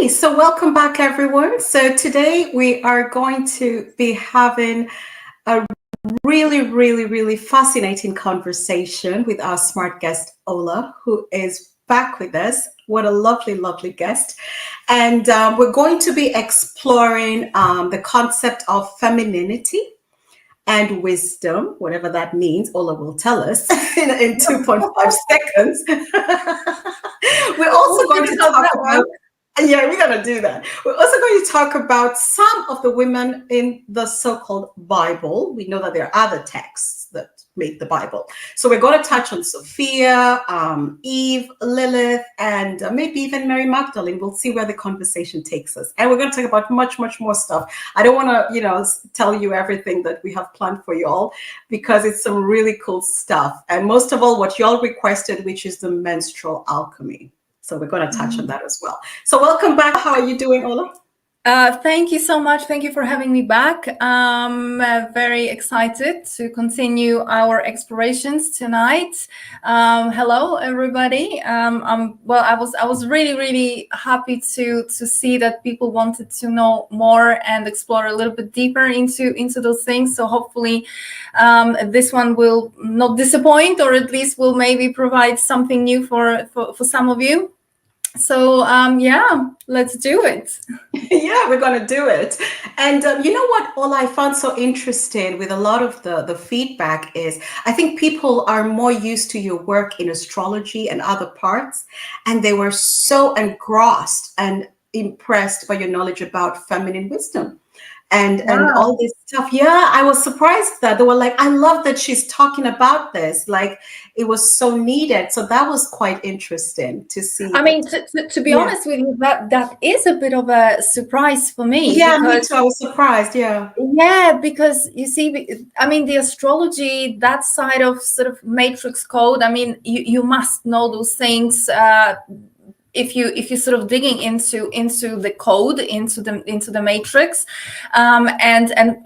Okay, so welcome back, everyone. So today we are going to be having a really fascinating conversation with our smart guest, Ola, who is back with us. What a lovely guest. And we're going to be exploring the concept of femininity and wisdom, whatever that means. Ola will tell us in 2.5 seconds. We're also going to talk about, yeah, we're going to do that. We're also going to talk about some of the women in the so-called Bible. We know that there are other texts that make the Bible. So we're going to touch on Sophia, Eve, Lilith, and maybe even Mary Magdalene. We'll see where the conversation takes us. And we're going to talk about much more stuff. I don't want to, tell you everything that we have planned for you all, because it's some really cool stuff. And most of all, what you all requested, which is the menstrual alchemy. So we're going to touch on that as well. So welcome back. How are you doing, Ola? Thank you so much. Thank you for having me back. I'm very excited to continue our explorations tonight. Hello, everybody. I was really happy to see that people wanted to know more and explore a little bit deeper into those things. So hopefully, this one will not disappoint, or at least will maybe provide something new for some of you. So let's do it. Yeah, we're going to do it. And you know what, all I found so interesting with a lot of the feedback is I think people are more used to your work in astrology and other parts, and they were so engrossed and impressed by your knowledge about feminine wisdom and all this stuff. Yeah, I was surprised that they were like, I love that she's talking about this. Like, it was so needed. So that was quite interesting to see. I mean, to be honest with you, that is a bit of a surprise for me. Yeah, me too. I was surprised. Yeah. Yeah, because you see, I mean, the astrology, that side of sort of matrix code, I mean, you must know those things. If you sort of digging into the code, into the matrix, and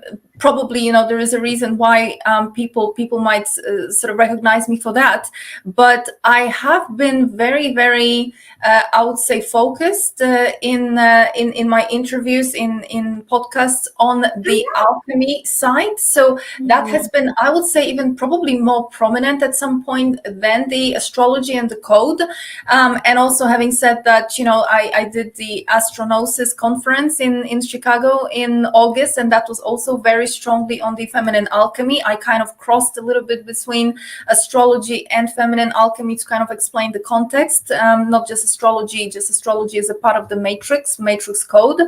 probably there is a reason why people might sort of recognize me for that. But I have been very I would say focused in my interviews in podcasts on the alchemy side. So that has been, I would say, even probably more prominent at some point than the astrology and the code. And also, having said that, I did the Astronosis conference in Chicago in August, and that was also very strongly on the feminine alchemy. I kind of crossed a little bit between astrology and feminine alchemy to kind of explain the context, not just astrology as a part of the matrix code.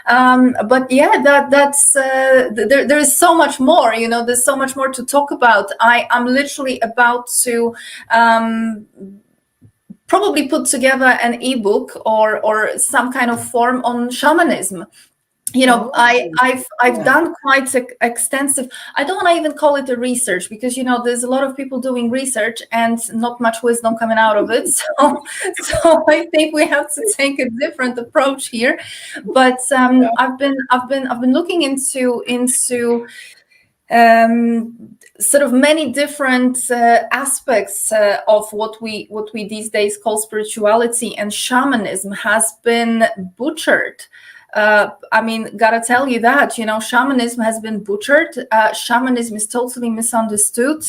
But yeah, that's there is so much more. There's so much more to talk about. I'm literally about to probably put together an ebook or some kind of form on shamanism. I've done quite extensive, I don't want to even call it a research, because there's a lot of people doing research and not much wisdom coming out of it. So I think we have to take a different approach here. But I've been looking into sort of many different aspects of what we these days call spirituality, and shamanism has been butchered. I mean, gotta tell you that, shamanism has been butchered. Shamanism is totally misunderstood.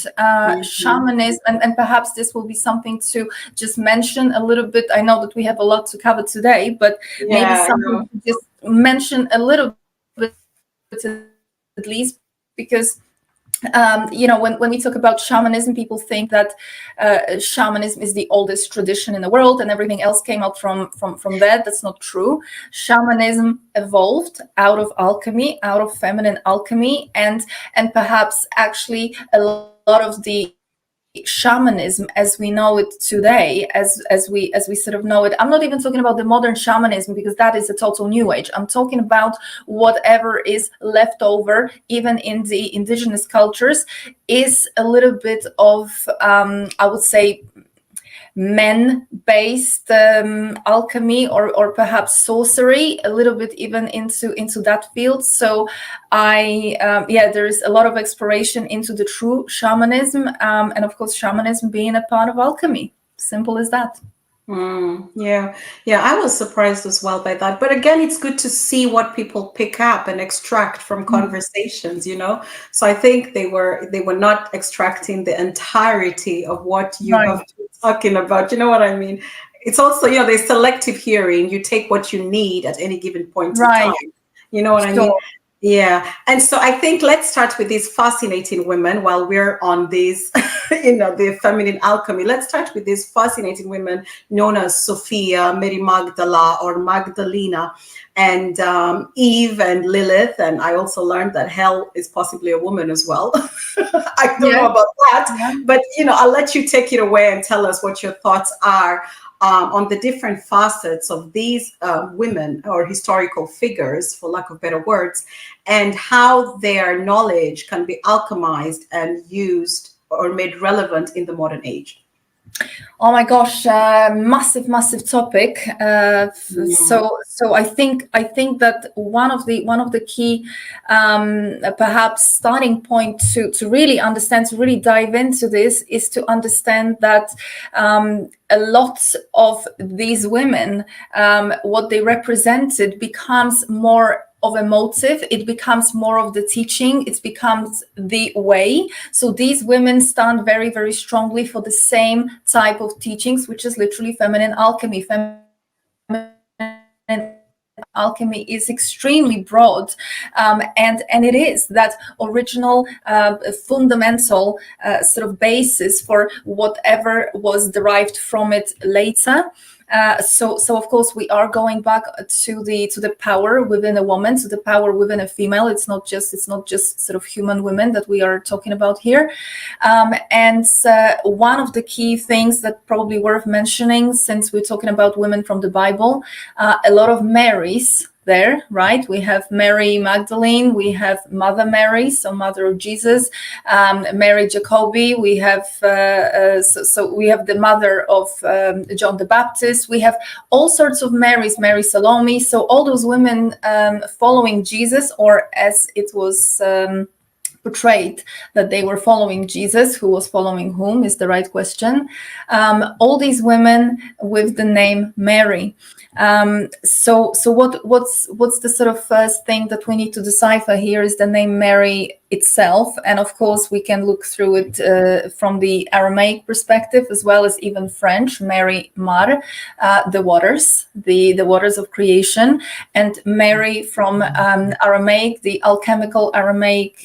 Shamanism, and perhaps this will be something to just mention a little bit. I know that we have a lot to cover today, but maybe something to just mention a little bit at least, because when we talk about shamanism, people think that shamanism is the oldest tradition in the world and everything else came out from that. That's not true. Shamanism evolved out of alchemy, out of feminine alchemy, and perhaps actually a lot of the shamanism as we know it today, as we sort of know it. I'm not even talking about the modern shamanism, because that is a total new age. I'm talking about whatever is left over, even in the indigenous cultures, is a little bit of I would say men-based alchemy or perhaps sorcery, a little bit even into that field. So there is a lot of exploration into the true shamanism, and of course shamanism being a part of alchemy. Simple as that. Yeah, yeah, I was surprised as well by that. But again, it's good to see what people pick up and extract from conversations, you know. So I think they were not extracting the entirety of what you Right, have been talking about. You know what I mean? It's also, you know, there's selective hearing. You take what you need at any given point in right, time. You know what I mean? sure. Yeah. And so I think let's start with these fascinating women while we're on these, you know, the feminine alchemy. Let's start with these fascinating women known as Sophia, Mary Magdala, or Magdalena, and Eve and Lilith. And I also learned that Hell is possibly a woman as well. I don't know Yeah, about that, yeah. but you know, I'll let you take it away and tell us what your thoughts are on the different facets of these women or historical figures, for lack of better words, and how their knowledge can be alchemized and used or made relevant in the modern age. Oh my gosh, massive topic. So I think that one of the key, perhaps starting point to really understand, to really dive into this, is to understand that a lot of these women, what they represented becomes more of a motive, it becomes more of the teaching, it becomes the way. So these women stand very strongly for the same type of teachings, which is literally feminine alchemy. Feminine alchemy is extremely broad, and it is that original fundamental sort of basis for whatever was derived from it later. So of course we are going back to the power within a woman, to the power within a female. It's not just sort of human women that we are talking about here. And one of the key things that probably worth mentioning, since we're talking about women from the Bible, a lot of Marys there, right? We have Mary Magdalene, we have Mother Mary, so Mother of Jesus, Mary Jacobi. We have so we have the mother of John the Baptist. We have all sorts of Marys, Mary Salome. So all those women following Jesus, or as it was portrayed that they were following Jesus. Who was following whom is the right question. All these women with the name Mary. So what's the sort of first thing that we need to decipher here is the name Mary itself, and of course we can look through it from the Aramaic perspective as well as even French. Mary Mar, the waters, the waters of creation, and Mary from Aramaic, the alchemical Aramaic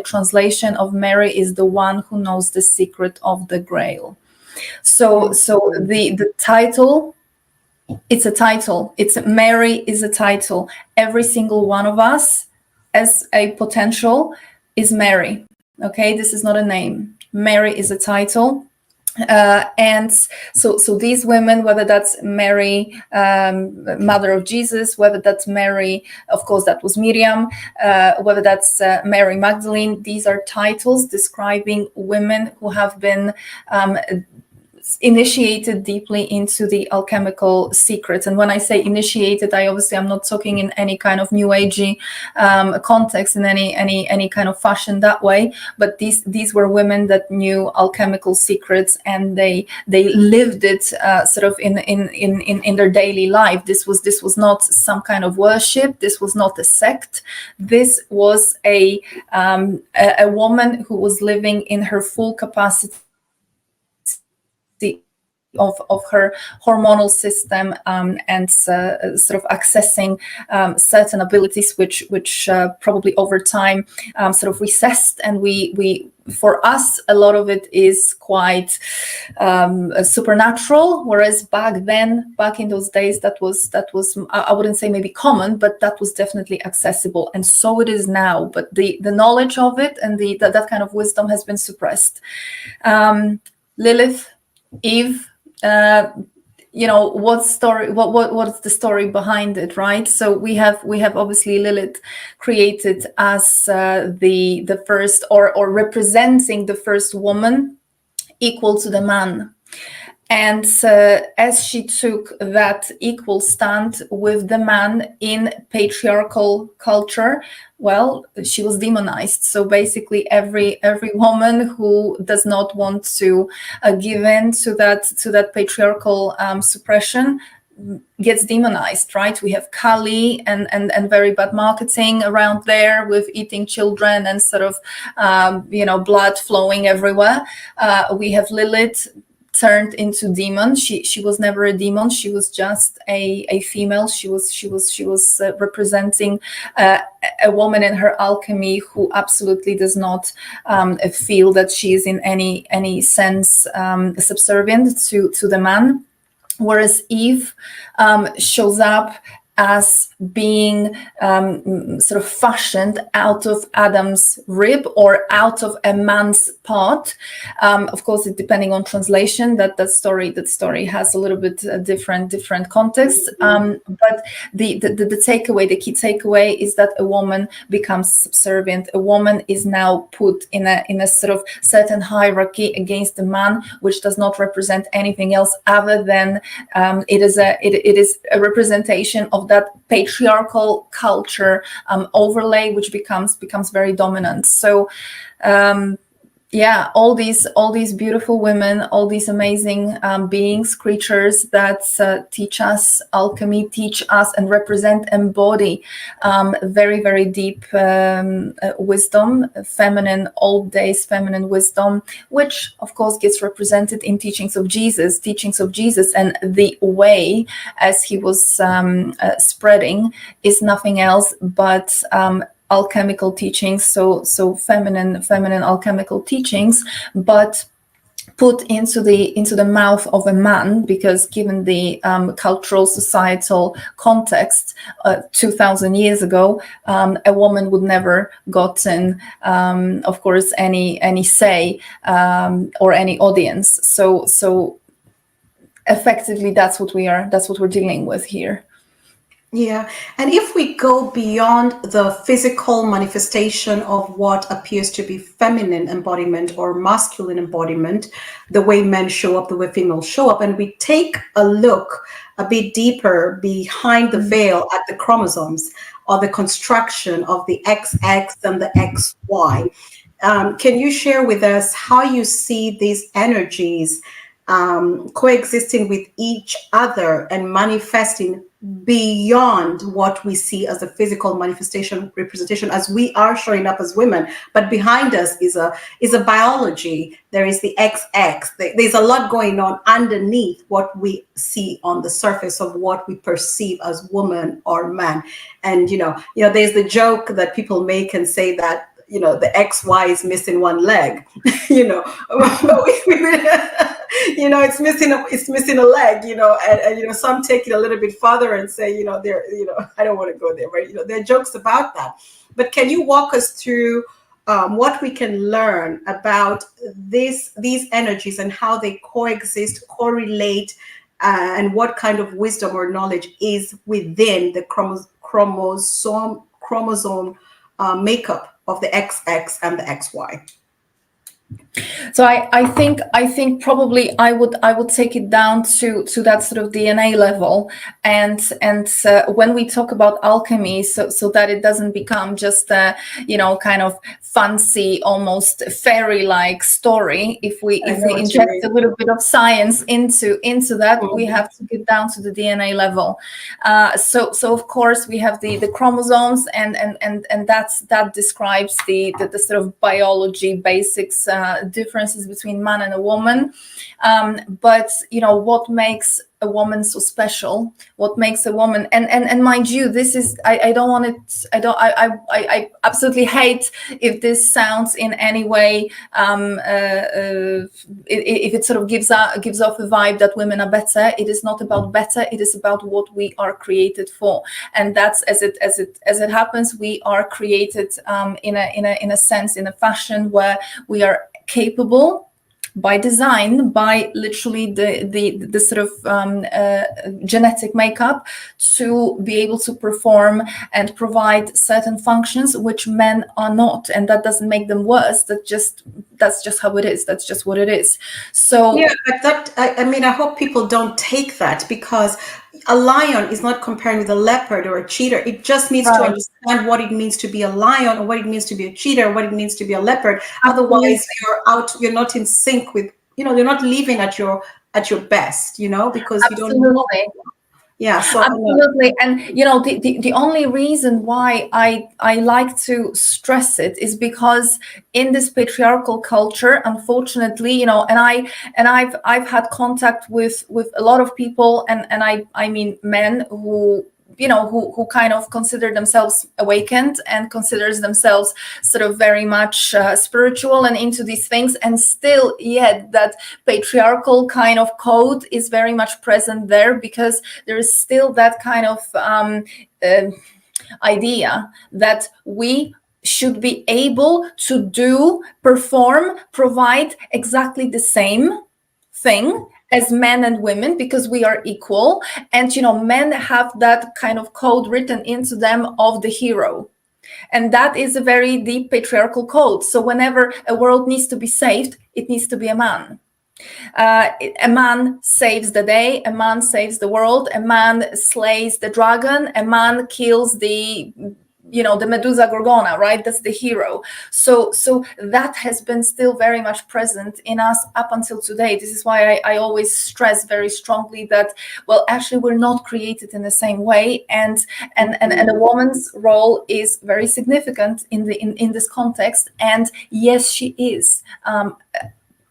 translation of Mary is the one who knows the secret of the Grail. So the title. It's a title. It's Mary is a title. Every single one of us as a potential is Mary. Okay, this is not a name. Mary is a title. And so these women, whether that's Mary, mother of Jesus, whether that's Mary, of course that was Miriam, whether that's Mary Magdalene, these are titles describing women who have been initiated deeply into the alchemical secrets. And when I say initiated, I'm not talking in any kind of new agey context, in any kind of fashion that way. But these were women that knew alchemical secrets, and they lived it sort of in their daily life. This was not some kind of worship. This was not a sect. This was a woman who was living in her full capacity of her hormonal system, and sort of accessing certain abilities which probably over time sort of recessed, and we for us a lot of it is quite supernatural, whereas back in those days that was I wouldn't say maybe common, but that was definitely accessible, and so it is now. But the knowledge of it and that kind of wisdom has been suppressed. Lilith, Eve, what's the story behind it, right? So we have obviously Lilith created as the first, or representing the first woman equal to the man. And as she took that equal stand with the man in patriarchal culture, well, she was demonized. So basically, every woman who does not want to give in to that patriarchal suppression gets demonized, right? We have Kali and very bad marketing around there with eating children and sort of blood flowing everywhere. We have Lilith turned into demon. She was never a demon. She was just a female. She was representing a woman in her alchemy who absolutely does not feel that she is in any sense subservient to the man. Whereas Eve shows up as being sort of fashioned out of Adam's rib or out of a man's part. Of course, depending on translation, that story has a little bit different context. But the takeaway, the key takeaway, is that a woman becomes subservient. A woman is now put in a sort of certain hierarchy against the man, which does not represent anything else other than it is a representation of that patriarchal culture overlay, which becomes very dominant. So all these beautiful women, all these amazing beings, creatures that teach us alchemy, teach us and represent, embody very, very deep wisdom, feminine, old days feminine wisdom, which of course gets represented in teachings of Jesus, and the way as he was spreading is nothing else but alchemical teachings, so feminine alchemical teachings, but put into the mouth of a man, because given the cultural societal context 2,000 years ago, a woman would never gotten of course any say or any audience. So effectively that's what we're dealing with here. Yeah. And if we go beyond the physical manifestation of what appears to be feminine embodiment or masculine embodiment, the way men show up, the way females show up, and we take a look a bit deeper behind the veil at the chromosomes or the construction of the XX and the XY, can you share with us how you see these energies coexisting with each other and manifesting beyond what we see as the physical manifestation representation, as we are showing up as women, but behind us is a biology. There is the XX. There's a lot going on underneath what we see on the surface of what we perceive as woman or man. And there's the joke that people make and say that the XY is missing one leg. It's missing a leg, and some take it a little bit further and say, I don't want to go there, right? There are jokes about that. But can you walk us through what we can learn about these energies and how they coexist, correlate, and what kind of wisdom or knowledge is within the chromosome makeup of the XX and the XY? So I think probably I would take it down to that sort of DNA level, and when we talk about alchemy, so that it doesn't become just a kind of fancy, almost fairy-like story. If we inject a little bit of science into that, we have to get down to the DNA level. So of course we have the chromosomes, and that describes the sort of biology basics. Differences between man and a woman, but what makes a woman so special, what makes a woman, and mind you, this is I absolutely hate if this sounds in any way if it sort of gives off a vibe that women are better. It is not about better, it is about what we are created for, and that's as it happens, we are created in a sense, in a fashion where we are capable by design, by literally the sort of genetic makeup, to be able to perform and provide certain functions which men are not, and that doesn't make them worse. That's just how it is. That's just what it is. So yeah, but that I mean, I hope people don't take that, because a lion is not comparing with a leopard or a cheetah. It just needs to understand what it means to be a lion, or what it means to be a cheetah, or what it means to be a leopard. Absolutely. Otherwise, you're not in sync with, you're not living at your best, because you don't know. Yeah, so absolutely. And the only reason why I like to stress it is because in this patriarchal culture, unfortunately, and I've had contact with a lot of people, and I mean men who who kind of consider themselves awakened and considers themselves sort of very much spiritual and into these things, and still yet that patriarchal kind of code is very much present there, because there is still that kind of idea that we should be able to perform, provide exactly the same thing as men and women, because we are equal. And men have that kind of code written into them of the hero, and that is a very deep patriarchal code. So whenever a world needs to be saved, it needs to be a man. A man saves the day, a man saves the world, a man slays the dragon, a man kills the Medusa Gorgona, right? That's the hero. So that has been still very much present in us up until today. This is why I always stress very strongly that, well, actually we're not created in the same way, and a woman's role is very significant in this context. And yes, she is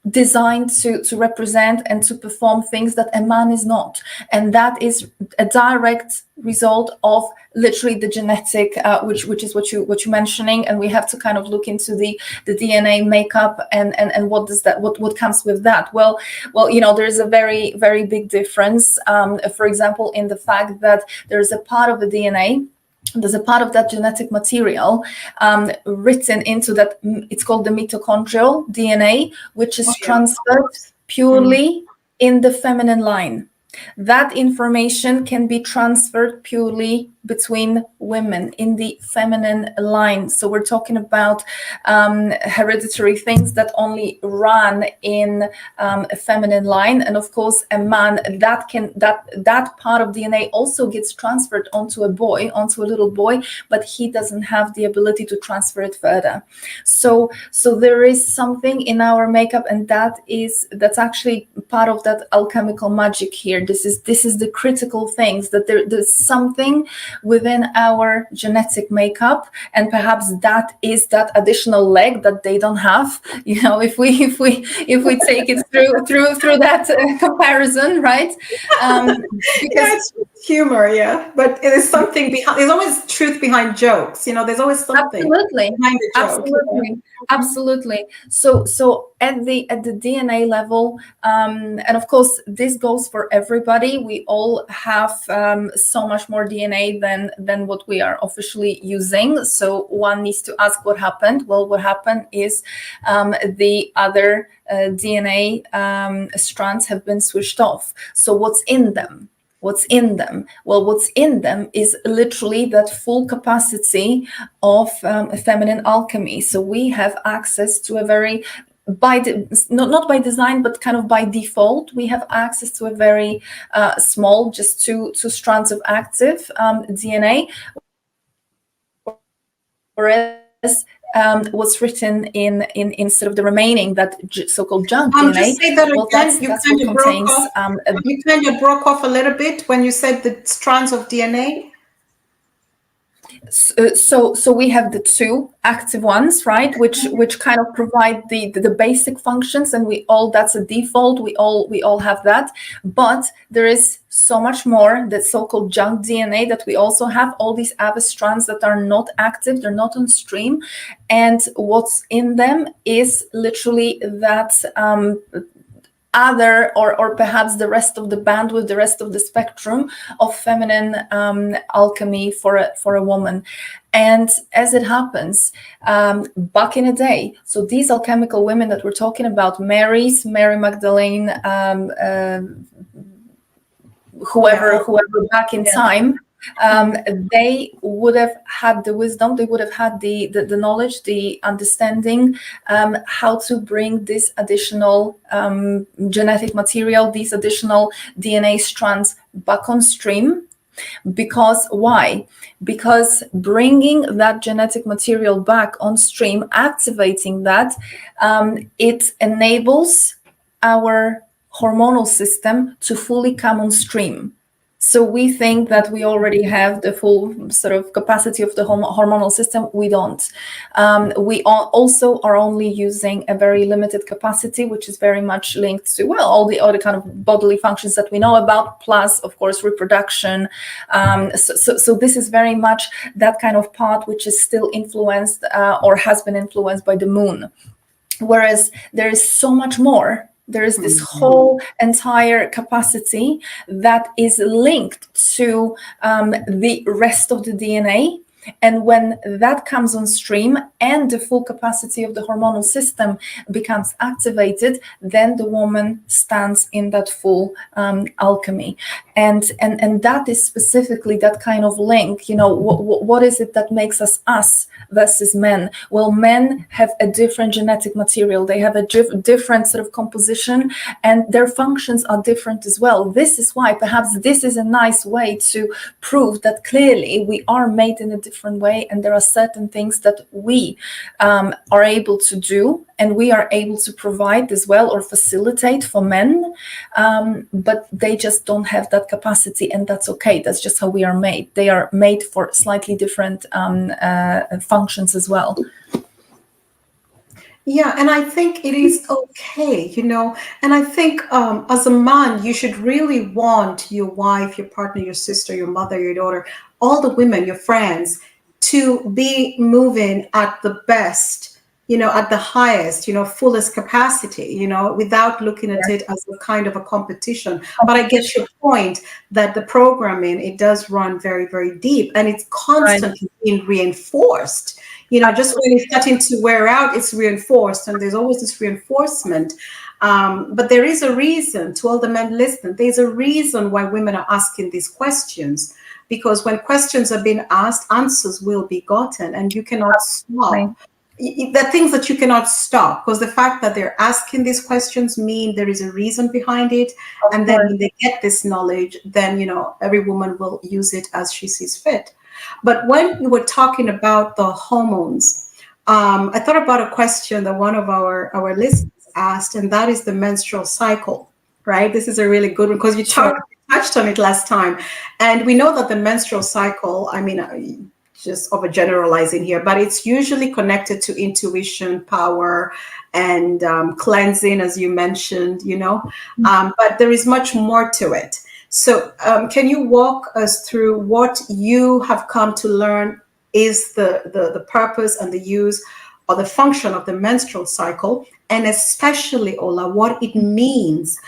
designed to represent and to perform things that a man is not, and that is a direct result of literally the genetic, which is what you're mentioning. And we have to kind of look into the DNA makeup and what does that, what comes with that. Well, there is a very, very big difference, for example, in the fact that there is a part of the DNA, there's a part of that genetic material written into that. It's called the mitochondrial DNA, which is transferred purely in the feminine line. That information can be transferred purely between women in the feminine line. So we're talking about hereditary things that only run in a feminine line. And of course, a man, that part of DNA also gets transferred onto a little boy, but he doesn't have the ability to transfer it further. So there is something in our makeup, and that's actually part of that alchemical magic here. This is the critical things, that there's something within our genetic makeup, and perhaps that is that additional leg that they don't have. If we take it through that comparison, right? Because it's humor, but there's something behind. There's always truth behind jokes. There's always something absolutely behind the joke. Absolutely. So at the DNA level, and of course this goes for everybody. We all have so much more DNA than what we are officially using. So one needs to ask what happened. Well, what happened is the other DNA strands have been switched off. So what's in them? What's in them? Well, what's in them is literally that full capacity of feminine alchemy. So we have access to a very, not by design, but kind of by default, we have access to a very small, just two strands of active DNA, whereas what's written in sort of the remaining, that so-called junk DNA. Just say that again. You kind of broke off a little bit when you said the strands of DNA. So we have the two active ones, right, which kind of provide the basic functions, and that's a default. We all have that, but there is so much more, that so-called junk DNA, that we also have all these other strands that are not active, they're not on stream, and what's in them is literally that other or perhaps the rest of the bandwidth, the rest of the spectrum of feminine alchemy for a woman. And as it happens, back in the day, so these alchemical women that we're talking about, Mary Magdalene, whoever back in time, they would have had the wisdom, they would have had the knowledge, the understanding, how to bring this additional genetic material, these additional DNA strands back on stream. Because why? Because bringing that genetic material back on stream, activating that, it enables our hormonal system to fully come on stream. So we think that we already have the full sort of capacity of the hormonal system. We don't. We also are only using a very limited capacity, which is very much linked to, well, all the other kind of bodily functions that we know about, plus, of course, reproduction. So this is very much that kind of part which is still influenced or has been influenced by the moon. Whereas there is so much more. There is this whole entire capacity that is linked to the rest of the DNA. And when that comes on stream and the full capacity of the hormonal system becomes activated, then the woman stands in that full alchemy. And that is specifically that kind of link. You know, what is it that makes us versus men? Well, men have a different genetic material. They have a different sort of composition, and their functions are different as well. This is why perhaps this is a nice way to prove that clearly we are made in a different way, and there are certain things that we are able to do and we are able to provide as well or facilitate for men, but they just don't have that capacity, and that's okay. That's just how we are made. They are made for slightly different functions as well. Yeah, and I think it is okay, you know, and I think as a man, you should really want your wife, your partner, your sister, your mother, your daughter, all the women, your friends, to be moving at the best, you know, at the highest, you know, fullest capacity, you know, without looking at it as a kind of a competition. But I get your point that the programming, it does run very, very deep, and it's constantly being reinforced. You know, just when it's starting to wear out, it's reinforced, and there's always this reinforcement. But there is a reason, to all the men listening, there's a reason why women are asking these questions. Because when questions are being asked, answers will be gotten, and you cannot stop. There are things that you cannot stop, because the fact that they're asking these questions mean there is a reason behind it. And then when they get this knowledge, then, you know, every woman will use it as she sees fit. But when you were talking about the hormones, I thought about a question that one of our listeners asked, and that is the menstrual cycle, right? This is a really good one, because you touched on it last time. And we know that the menstrual cycle, I mean, just overgeneralizing here, but it's usually connected to intuition, power, and cleansing, as you mentioned, you know, but there is much more to it. So can you walk us through what you have come to learn is the purpose and the use or the function of the menstrual cycle, and especially, Ola, what it means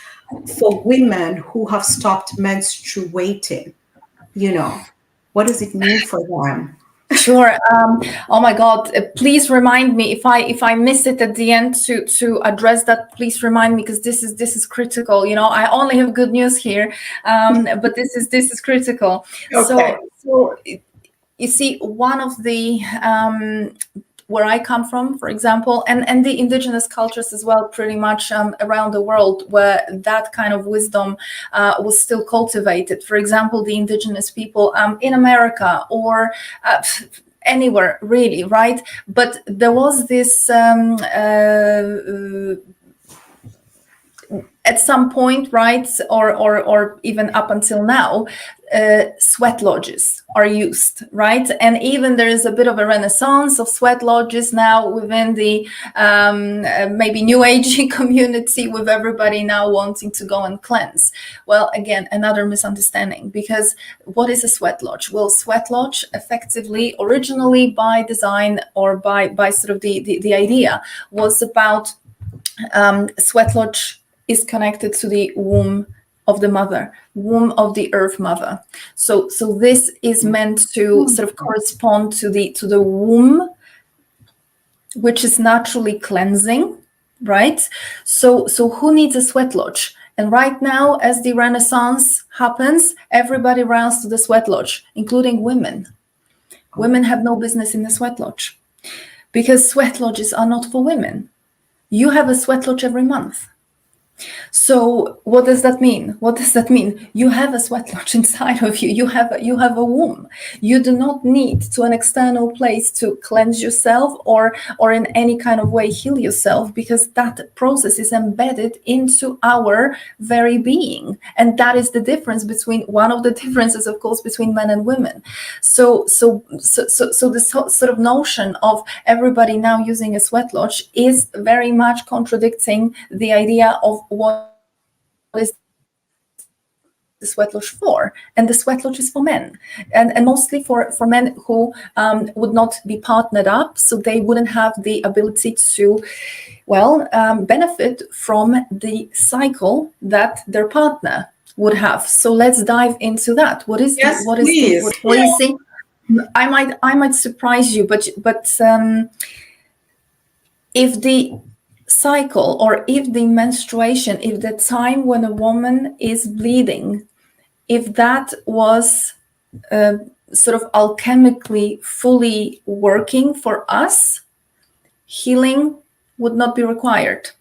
for women who have stopped menstruating? You know, what does it mean for them? Sure. Oh my God! Please remind me if I miss it at the end to address that. Please remind me, because this is critical. You know, I only have good news here, but this is critical. Okay. So you see, one of the where I come from, for example, and the indigenous cultures as well, pretty much around the world, where that kind of wisdom was still cultivated. For example, the indigenous people in America or anywhere, really, right? But there was this at some point, right, or even up until now, sweat lodges are used, right? And even there is a bit of a renaissance of sweat lodges now within the maybe new agey community, with everybody now wanting to go and cleanse. Well, again, another misunderstanding, because what is a sweat lodge? Well, sweat lodge effectively, originally by design or by sort of the idea, was about sweat lodge is connected to the womb of the mother, womb of the earth mother. So this is meant to sort of correspond to the womb, which is naturally cleansing, right? So who needs a sweat lodge? And right now, as the Renaissance happens, everybody runs to the sweat lodge, including women. Women have no business in the sweat lodge because sweat lodges are not for women. You have a sweat lodge every month. So what does that mean? What does that mean? You have a sweat lodge inside of you. You have a womb. You do not need to an external place to cleanse yourself or in any kind of way heal yourself, because that process is embedded into our very being. And that is the difference between, one of the differences, of course, between men and women. So this sort of notion of everybody now using a sweat lodge is very much contradicting the idea of what is the sweat lodge for. And the sweat lodge is for men, and mostly for men who would not be partnered up, so they wouldn't have the ability to benefit from the cycle that their partner would have. So let's dive into that. What is you see? I might surprise you, but if the cycle, or if the menstruation, if the time when a woman is bleeding, if that was sort of alchemically fully working for us, healing would not be required.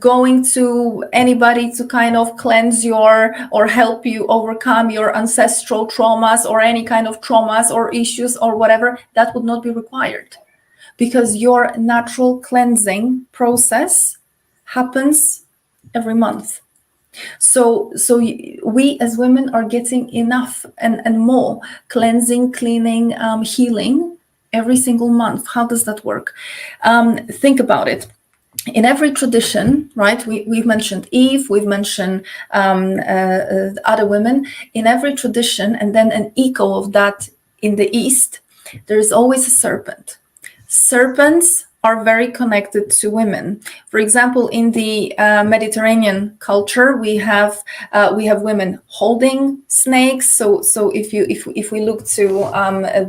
Going to anybody to kind of cleanse or help you overcome your ancestral traumas or any kind of traumas or issues or whatever, that would not be required, because your natural cleansing process happens every month. So we as women are getting enough and more cleansing, cleaning, healing every single month. How does that work? Think about it. In every tradition, right, we've mentioned Eve, we've mentioned other women. In every tradition, and then an echo of that in the East, there is always a serpent. Serpents are very connected to women. For example, in the Mediterranean culture, we have women holding snakes. So if we look to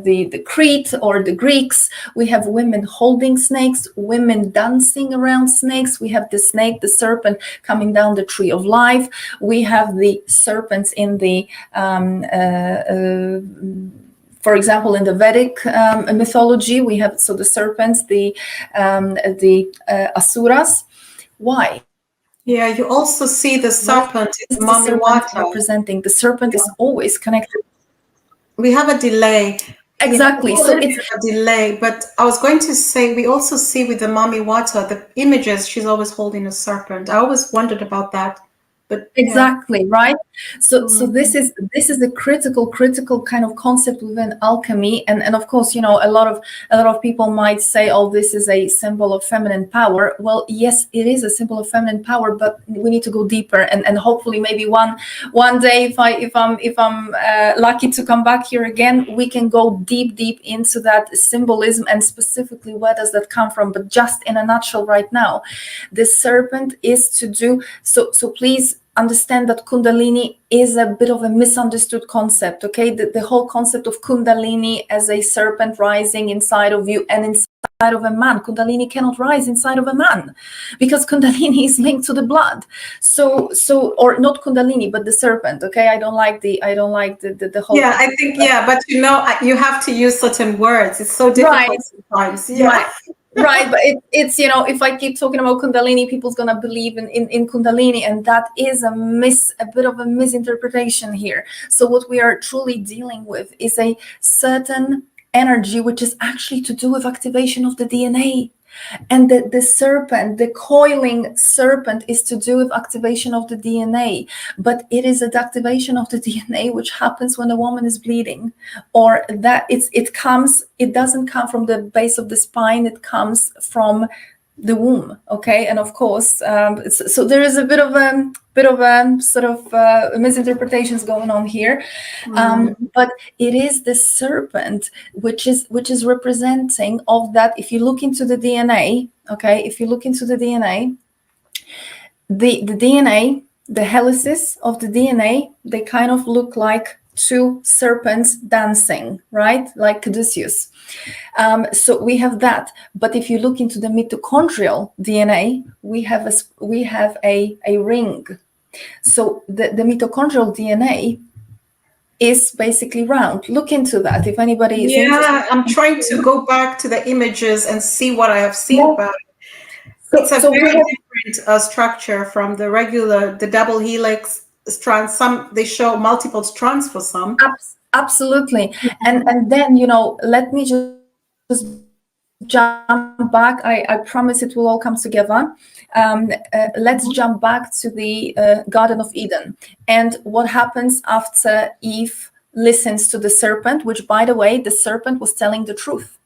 the Crete or the Greeks, we have women holding snakes, women dancing around snakes. We have the snake, the serpent, coming down the tree of life. We have the serpents in the for example, in the Vedic mythology, we have the serpents, the asuras. Why? Yeah, you also see the serpent in the Mami Wata. Representing the serpent is always connected. We have a delay. Exactly. So it's a delay, but I was going to say we also see with the Mami Wata the images. She's always holding a serpent. I always wondered about that. But exactly, right. So this is the critical kind of concept within alchemy, and of course, you know, a lot of people might say, oh, this is a symbol of feminine power. Well, yes, it is a symbol of feminine power, but we need to go deeper, and hopefully maybe one day, if I'm lucky to come back here again, we can go deep into that symbolism and specifically where does that come from. But just in a nutshell right now, the serpent is to do so please understand that Kundalini is a bit of a misunderstood concept, okay? The whole concept of Kundalini as a serpent rising inside of you and inside of a man. Kundalini cannot rise inside of a man because Kundalini is linked to the blood. So or not Kundalini, but the serpent, okay? I don't like the whole. Yeah, I think, but you know, you have to use certain words. It's so difficult sometimes. Yeah. Right, but it's you know, if I keep talking about Kundalini, people's gonna believe in Kundalini, and that is a bit of a misinterpretation here. So what we are truly dealing with is a certain energy which is actually to do with activation of the DNA. And the serpent, the coiling serpent, is to do with activation of the DNA, but it is an activation of the DNA which happens when a woman is bleeding, or that it doesn't come from the base of the spine, it comes from the womb, okay? And of course, so there is a bit of sort of misinterpretations going on here, but it is the serpent which is representing of that. If you look into the DNA, okay, if you look into the DNA, the DNA, the helices of the DNA, they kind of look like two serpents dancing, right? Like Caduceus. So we have that. But if you look into the mitochondrial DNA, we have a ring. So the mitochondrial DNA is basically round. Look into that if anybody is interested. Yeah, I'm trying to go back to the images and see what I have seen about it. It's a very different structure from the regular, the double helix strands. Some they show multiple strands for some. Absolutely. And then, let me just jump back. I promise it will all come together. Let's jump back to the Garden of Eden and what happens after Eve listens to the serpent, which, by the way, the serpent was telling the truth.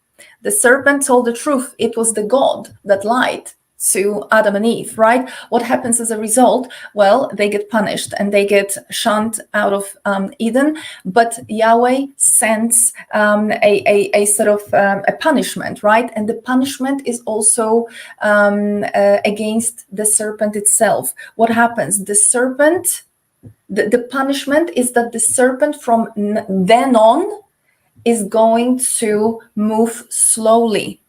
The serpent told the truth. It was the God that lied to Adam and Eve, right? What happens as a result? Well, they get punished and they get shunned out of Eden, but Yahweh sends a sort of a punishment, right? And the punishment is also against the serpent itself. What happens? The serpent, the punishment is that the serpent from then on is going to move slowly.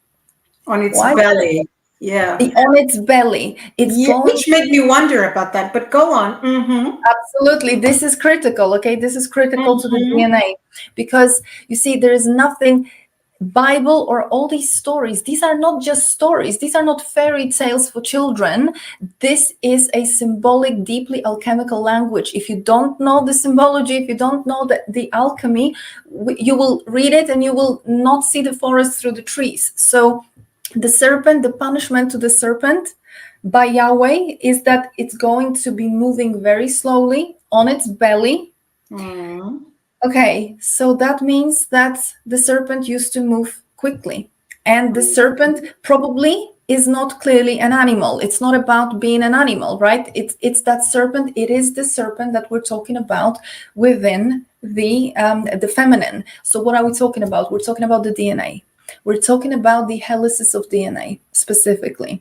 On its belly. Yeah. On its belly. Which made me wonder about that, but go on. Mm-hmm. Absolutely. This is critical, okay? This is critical to the DNA because, you see, there is nothing, Bible or all these stories, these are not just stories. These are not fairy tales for children. This is a symbolic, deeply alchemical language. If you don't know the symbology, if you don't know the alchemy, you will read it and you will not see the forest through the trees. So the serpent, the punishment to the serpent by Yahweh is that it's going to be moving very slowly on its belly. Okay, so that means that the serpent used to move quickly. And the serpent probably is not clearly an animal. It's not about being an animal, right? It's that serpent. It is the serpent that we're talking about within the feminine. So what are we talking about? We're talking about the DNA. We're talking about the helices of DNA specifically,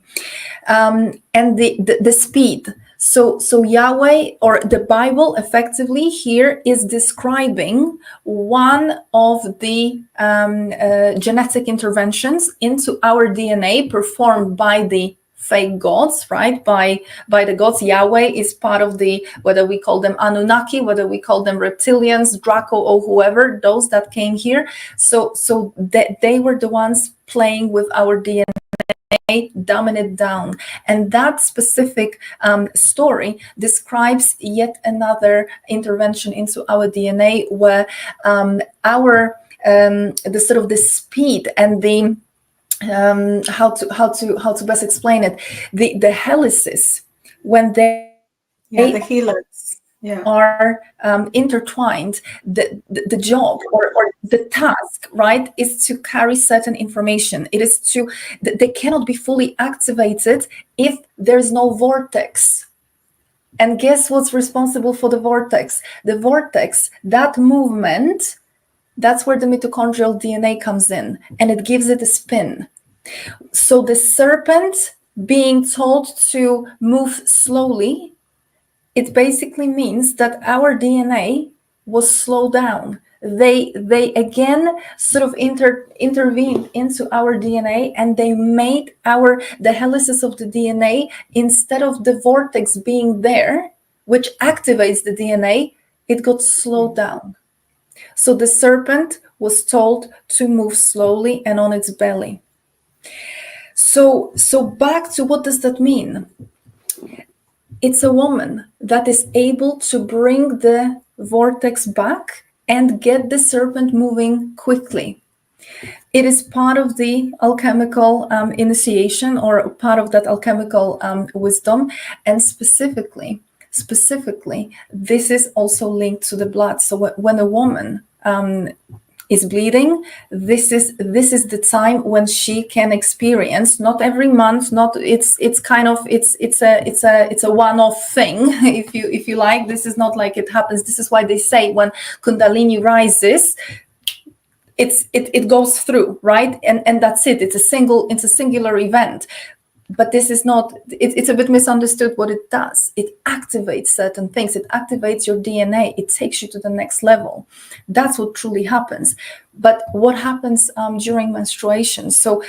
and the speed. So Yahweh or the Bible effectively here is describing one of the genetic interventions into our DNA performed by the fake gods, right? By the gods. Yahweh is part of the, whether we call them Anunnaki, whether we call them reptilians, Draco, or whoever, those that came here. So they were the ones playing with our DNA, dumbing it down. And that specific story describes yet another intervention into our DNA where the sort of the speed and the how to best explain it, the helices, when they the helix are intertwined, the job or the task, right, is to carry certain information. It is to, they cannot be fully activated if there's no vortex. And guess what's responsible for the vortex? The vortex, that movement, that's where the mitochondrial DNA comes in, and it gives it a spin. So the serpent being told to move slowly, it basically means that our DNA was slowed down. They again sort of intervened into our DNA, and they made the helices of the DNA, instead of the vortex being there, which activates the DNA, it got slowed down. So the serpent was told to move slowly and on its belly. So back to, what does that mean? It's a woman that is able to bring the vortex back and get the serpent moving quickly. It is part of the alchemical initiation, or part of that alchemical wisdom, and specifically, this is also linked to the blood. So when a woman is bleeding, this is the time when she can experience, not every month, not it's a one-off thing, if you like. This is not like it happens. This is why they say when Kundalini rises, it goes through, right? And that's it. It's a singular event. But this is not, it's a bit misunderstood what it does. It activates certain things. It activates your DNA. It takes you to the next level. That's what truly happens. But what happens during menstruation? So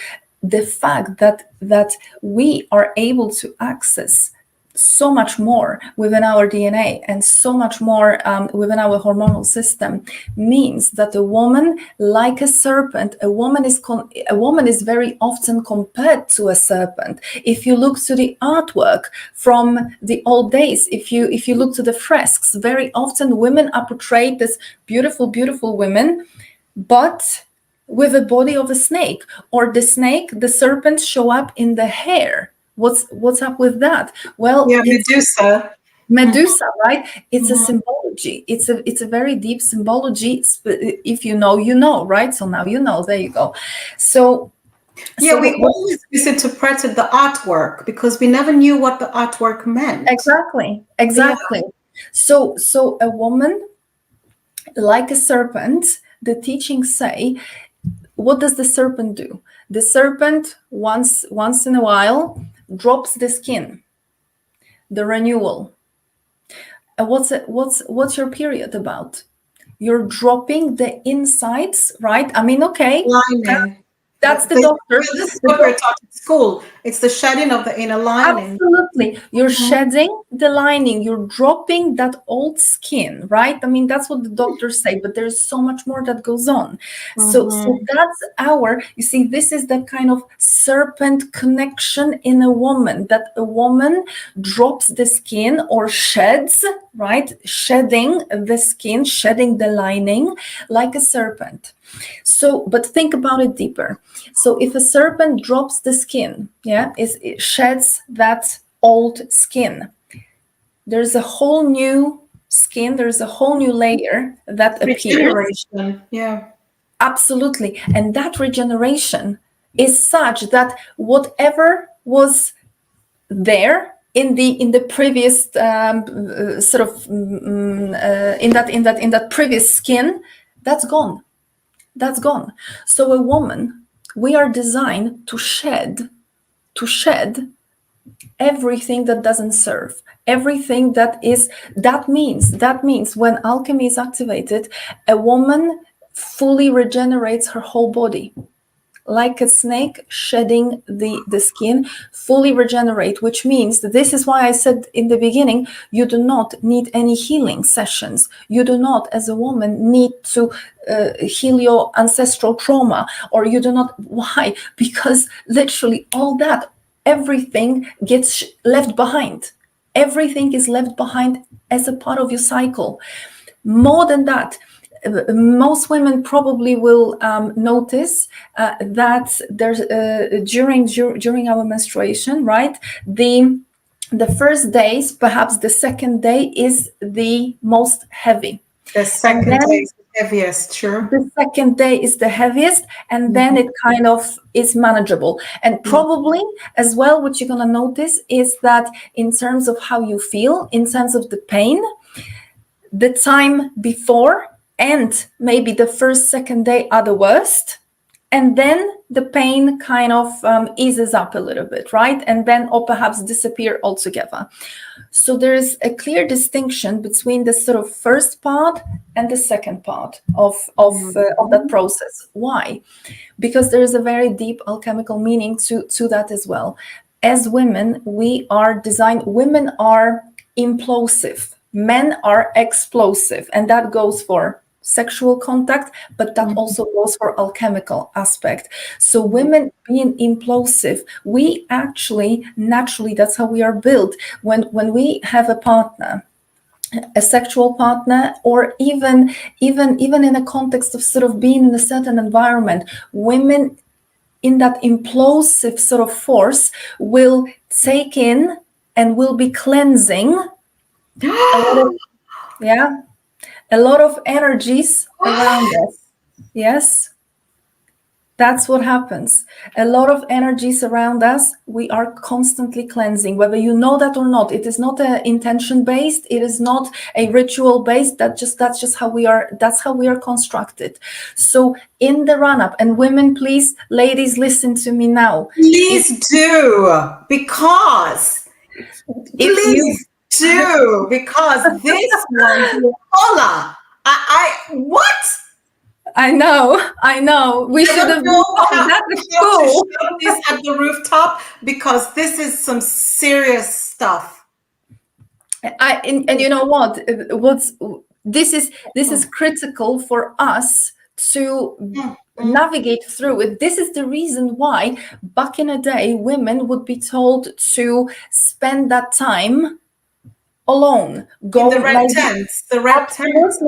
the fact that we are able to access so much more within our DNA and so much more within our hormonal system means that a woman, like a serpent, a woman is very often compared to a serpent. If you look to the artwork from the old days, if you look to the fresks, very often women are portrayed as beautiful, beautiful women, but with the body of a snake, or the serpent show up in the hair. What's up with that? Well, yeah, Medusa. Medusa, right? It's a symbology. It's a very deep symbology. If you know, you know, right? So now you know. There you go. So yeah, we always misinterpreted the artwork because we never knew what the artwork meant. Exactly. Yeah. So a woman, like a serpent, the teachings say, what does the serpent do? The serpent once in a while drops the skin, the renewal. And what's your period about? You're dropping the insides, right? I mean, okay, Lining. that's the doctor. This is what we're taught in school. It's the shedding of the inner lining. Absolutely. You're shedding the lining. You're dropping that old skin, right? I mean, that's what the doctors say, but there's so much more that goes on. So that's you see, this is that kind of serpent connection in a woman, that a woman drops the skin or sheds, right? Shedding the skin, shedding the lining like a serpent. So, but think about it deeper. So if a serpent drops the skin, it sheds that old skin, there's a whole new skin, there's a whole new layer that appears. Yeah. Absolutely. And that regeneration is such that whatever was there in the previous in that previous skin, that's gone. That's gone. So a woman, we are designed to shed everything that doesn't serve, everything that means when alchemy is activated, a woman fully regenerates her whole body. Like a snake shedding the skin, fully regenerate, which means that this is why I said in the beginning, you do not need any healing sessions. You do not, as a woman, need to heal your ancestral trauma, or you do not. Why? Because literally all that, everything gets left behind. Everything is left behind as a part of your cycle. More than that, most women probably will notice that there's during our menstruation, right? The first days, perhaps the second day, is the most heavy. The second day is the heaviest, sure. The second day is the heaviest, and then it kind of is manageable. And probably as well, what you're going to notice is that in terms of how you feel, in terms of the pain, the time before and maybe the second day are the worst. And then the pain kind of eases up a little bit, right? And then, or perhaps disappear altogether. So there is a clear distinction between the sort of first part and the second part of that process. Why? Because there is a very deep alchemical meaning to that as well. As women, we are designed, women are implosive, men are explosive, and that goes for sexual contact, but that also goes for alchemical aspect. So women being implosive, we actually naturally, that's how we are built. When we have a partner, a sexual partner, or even in a context of sort of being in a certain environment, women in that implosive sort of force will take in and will be cleansing a lot of energies around us. Yes. That's what happens. A lot of energies around us, we are constantly cleansing, whether you know that or not. It is not a intention based, it is not a ritual based. That's just how we are, that's how we are constructed. So in the run-up, and women, please, ladies, listen to me now. Please do, because If you because this one here, Ola, what? I know. We should have know done that at how to school. shout this at the rooftop, because this is some serious stuff. And you know what? This is critical for us to navigate through it. This is the reason why back in the day women would be told to spend that time alone, go in the red tents,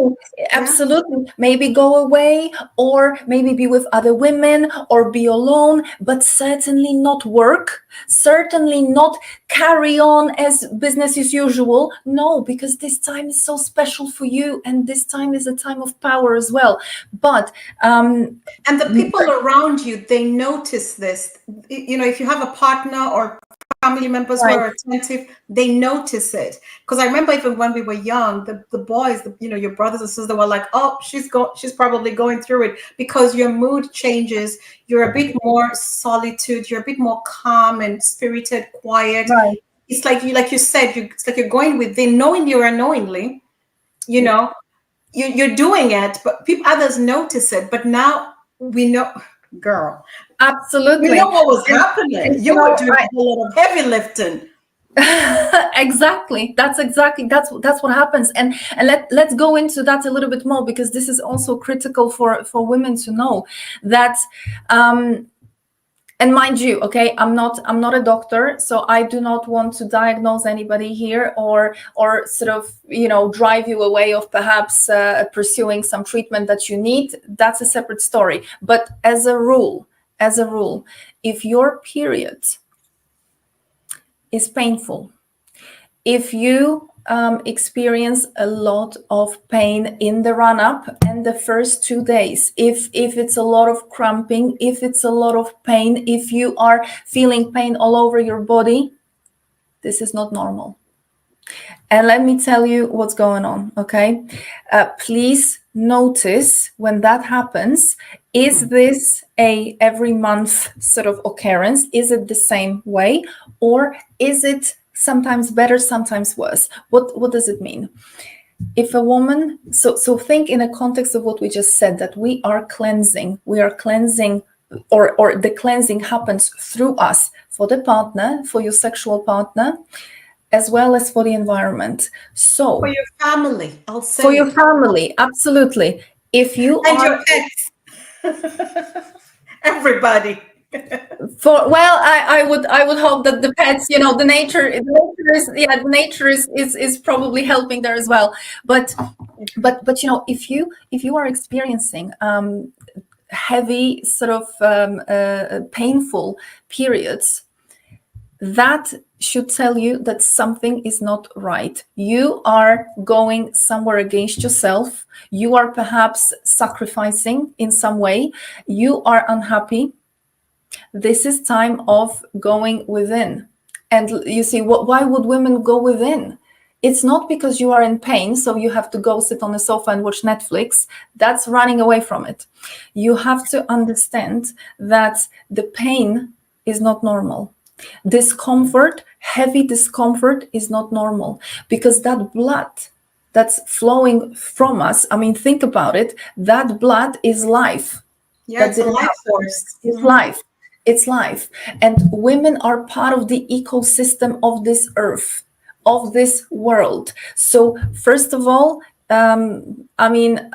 absolutely, maybe go away, or maybe be with other women, or be alone, but certainly not work, certainly not carry on as business as usual. No, because this time is so special for you, and this time is a time of power as well. But and the people around you, they notice this. You know, if you have a partner or family members who are attentive, they notice it. Because I remember even when we were young, the boys, your brothers and sisters, were like, "Oh, she's probably going through it," because your mood changes. You're a bit more solitude. You're a bit more calm and spirited, quiet. Right. It's like you said, it's like you're going within, knowing you unknowingly. You're doing it, but others notice it. But now we know, girl. Absolutely. We know what was happening. You were doing a lot of heavy lifting. Exactly. That's what happens. And let's go into that a little bit more, because this is also critical for women to know that. And mind you, okay, I'm not a doctor, so I do not want to diagnose anybody here or sort of, drive you away of perhaps pursuing some treatment that you need. That's a separate story. But as a rule, if your period is painful, if you experience a lot of pain in the run-up and the first 2 days, if it's a lot of cramping, if it's a lot of pain, if you are feeling pain all over your body, this is not normal. And let me tell you what's going on, okay? Please notice when that happens. Is this a every month sort of occurrence? Is it the same way? Or is it sometimes better, sometimes worse? What does it mean? If a woman, so think in a context of what we just said, that we are cleansing, or the cleansing happens through us, for the partner, for your sexual partner, as well as for the environment. So for your family, I'll say. For your family, absolutely. If you and your pets. Everybody. I would hope that the pets, the nature is probably helping there as well. But if you are experiencing heavy sort of painful periods, that should tell you that something is not right. You are going somewhere against yourself. You are perhaps sacrificing in some way. You are unhappy. This is time of going within. And you see, why would women go within? It's not because you are in pain, so you have to go sit on the sofa and watch Netflix. That's running away from it. You have to understand that the pain is not normal. Discomfort, heavy discomfort, is not normal, because that blood that's flowing from us, I mean, think about it, that blood is life. Yeah, it's a life force. It's life. It's life. And women are part of the ecosystem of this earth, of this world. So first of all, I mean,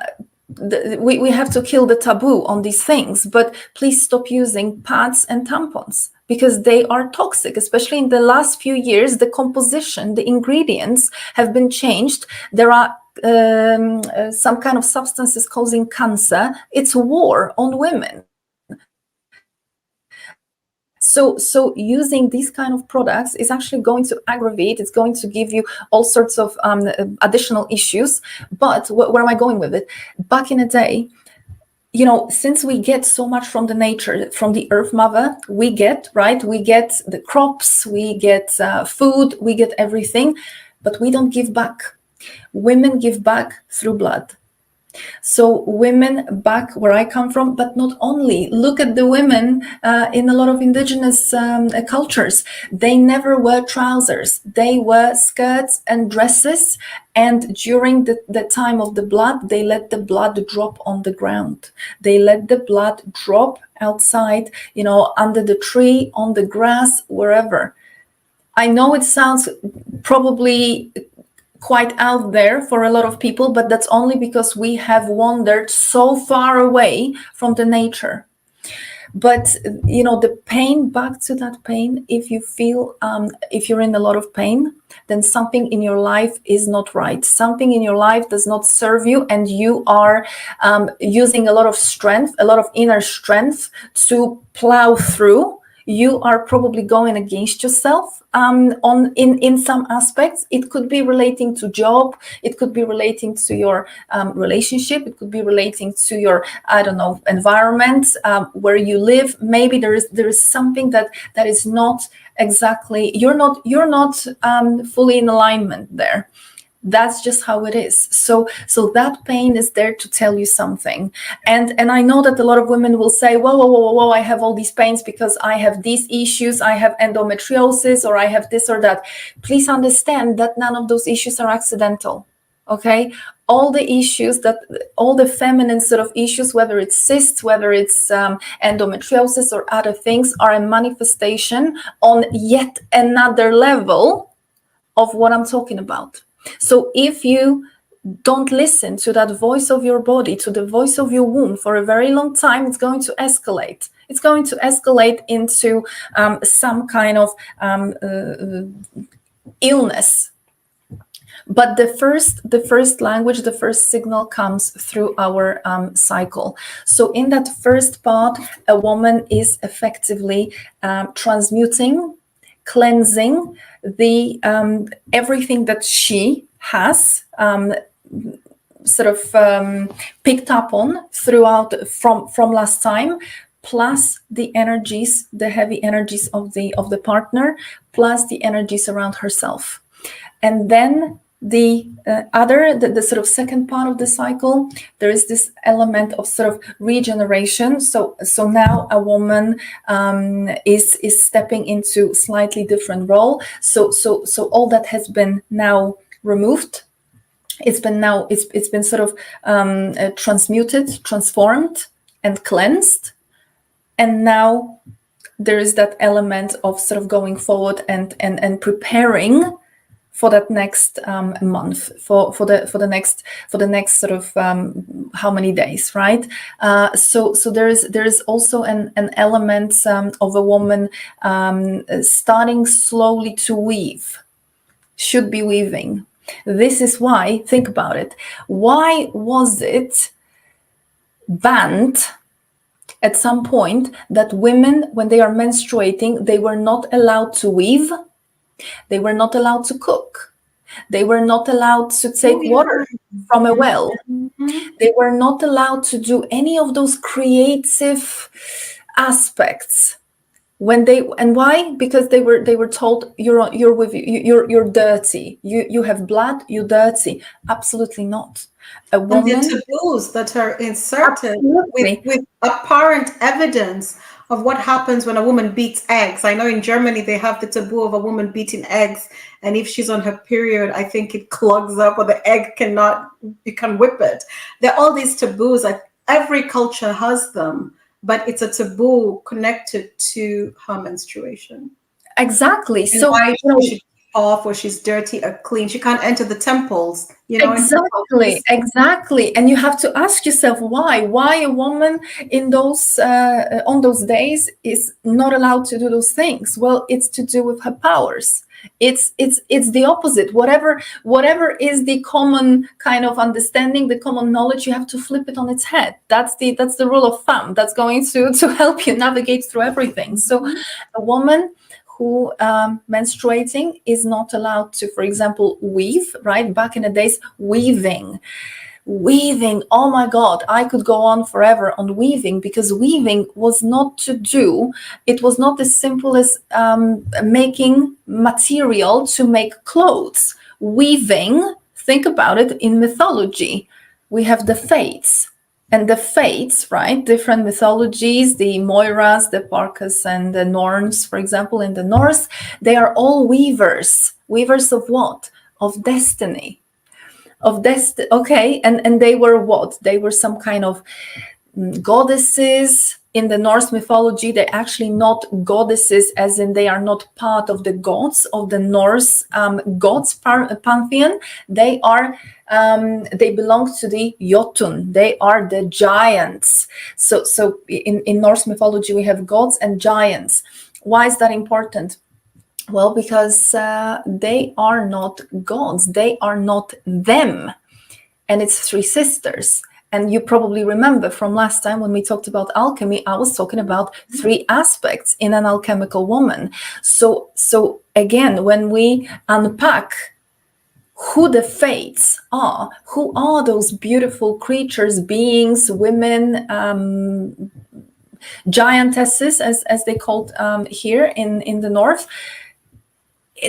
we have to kill the taboo on these things, but please stop using pads and tampons, because they are toxic. Especially in the last few years, the composition, the ingredients have been changed. There are some kind of substances causing cancer. It's a war on women. So using these kind of products is actually going to aggravate. It's going to give you all sorts of additional issues. But where am I going with it? Back in the day, since we get so much from the nature, from the earth mother, we get the crops, we get food, we get everything, but we don't give back. Women give back through blood. So women back where I come from, but not only. Look at the women in a lot of indigenous cultures. They never wear trousers. They wear skirts and dresses. And during the time of the blood, they let the blood drop on the ground. They let the blood drop outside, under the tree, on the grass, wherever. I know it sounds probably quite out there for a lot of people, but that's only because we have wandered so far away from the nature. But the pain, back to that pain, if you feel if you're in a lot of pain, then something in your life is not right. Something in your life does not serve you, and you are using a lot of strength, a lot of inner strength to plow through. You are probably going against yourself in some aspects. It could be relating to job, it could be relating to your relationship, it could be relating to your, I don't know, environment where you live. Maybe there is something that is not exactly, you're not fully in alignment there. That's just how it is. So that pain is there to tell you something. And I know that a lot of women will say, whoa, I have all these pains because I have these issues, I have endometriosis, or I have this or that. Please understand that none of those issues are accidental. Okay, all the issues, all the feminine sort of issues, whether it's cysts, whether it's endometriosis or other things, are a manifestation on yet another level of what I'm talking about. So if you don't listen to that voice of your body, to the voice of your womb for a very long time, it's going to escalate. It's going to escalate into some kind of illness. But the first language, the first signal comes through our cycle. So in that first part, a woman is effectively transmuting, cleansing the everything that she has picked up on throughout from last time, plus the energies, the heavy energies of the partner, plus the energies around herself. And then the sort of second part of the cycle, there is this element of sort of regeneration. So now a woman is stepping into slightly different role. So all that has been now removed. It's been sort of transmuted, transformed, and cleansed. And now there is that element of sort of going forward and preparing for that next month, for the next sort of how many days, right? So there is also an element of a woman starting slowly to weave, should be weaving. This is why, think about it, why was it banned at some point that women, when they are menstruating, they were not allowed to weave? They were not allowed to cook. They were not allowed to take water from a well. They were not allowed to do any of those creative aspects. Why? Because they were told you're dirty. You have blood. You're dirty. Absolutely not. A woman. And the taboos that are inserted with apparent evidence of what happens when a woman beats eggs. I know in Germany they have the taboo of a woman beating eggs, and if she's on her period, I think it clogs up, or the egg you can whip it. There are all these taboos. Every culture has them, but it's a taboo connected to her menstruation. Exactly. And so why she should off, or she's dirty or clean. She can't enter the temples, Exactly. And you have to ask yourself why a woman in those on those days is not allowed to do those things. Well, it's to do with her powers. It's the opposite. Whatever is the common kind of understanding, the common knowledge, you have to flip it on its head. That's the rule of thumb that's going to help you navigate through everything. So a woman who menstruating is not allowed to, for example, weave, right? Back in the days, weaving Weaving, oh my God, I could go on forever on weaving, because weaving was not to do, it was not as simple as making material to make clothes. Weaving, think about it, in mythology, we have the fates. And the fates, right? Different mythologies, the Moiras, the Parcas, and the Norns, for example, in the Norse, they are all weavers. Weavers of what? Of destiny. Okay, and they were what? They were some kind of goddesses. In the Norse mythology, they're actually not goddesses, as in they are not part of the gods of the Norse gods pantheon. They are they belong to the Jotun. They are the giants. So in Norse mythology, we have gods and giants. Why is that important? Well, because they are not gods. They are not them. And it's three sisters. And you probably remember from last time when we talked about alchemy, I was talking about three aspects in an alchemical woman. So again, when we unpack who the fates are, who are those beautiful creatures, beings, women, giantesses, as they called here in the North,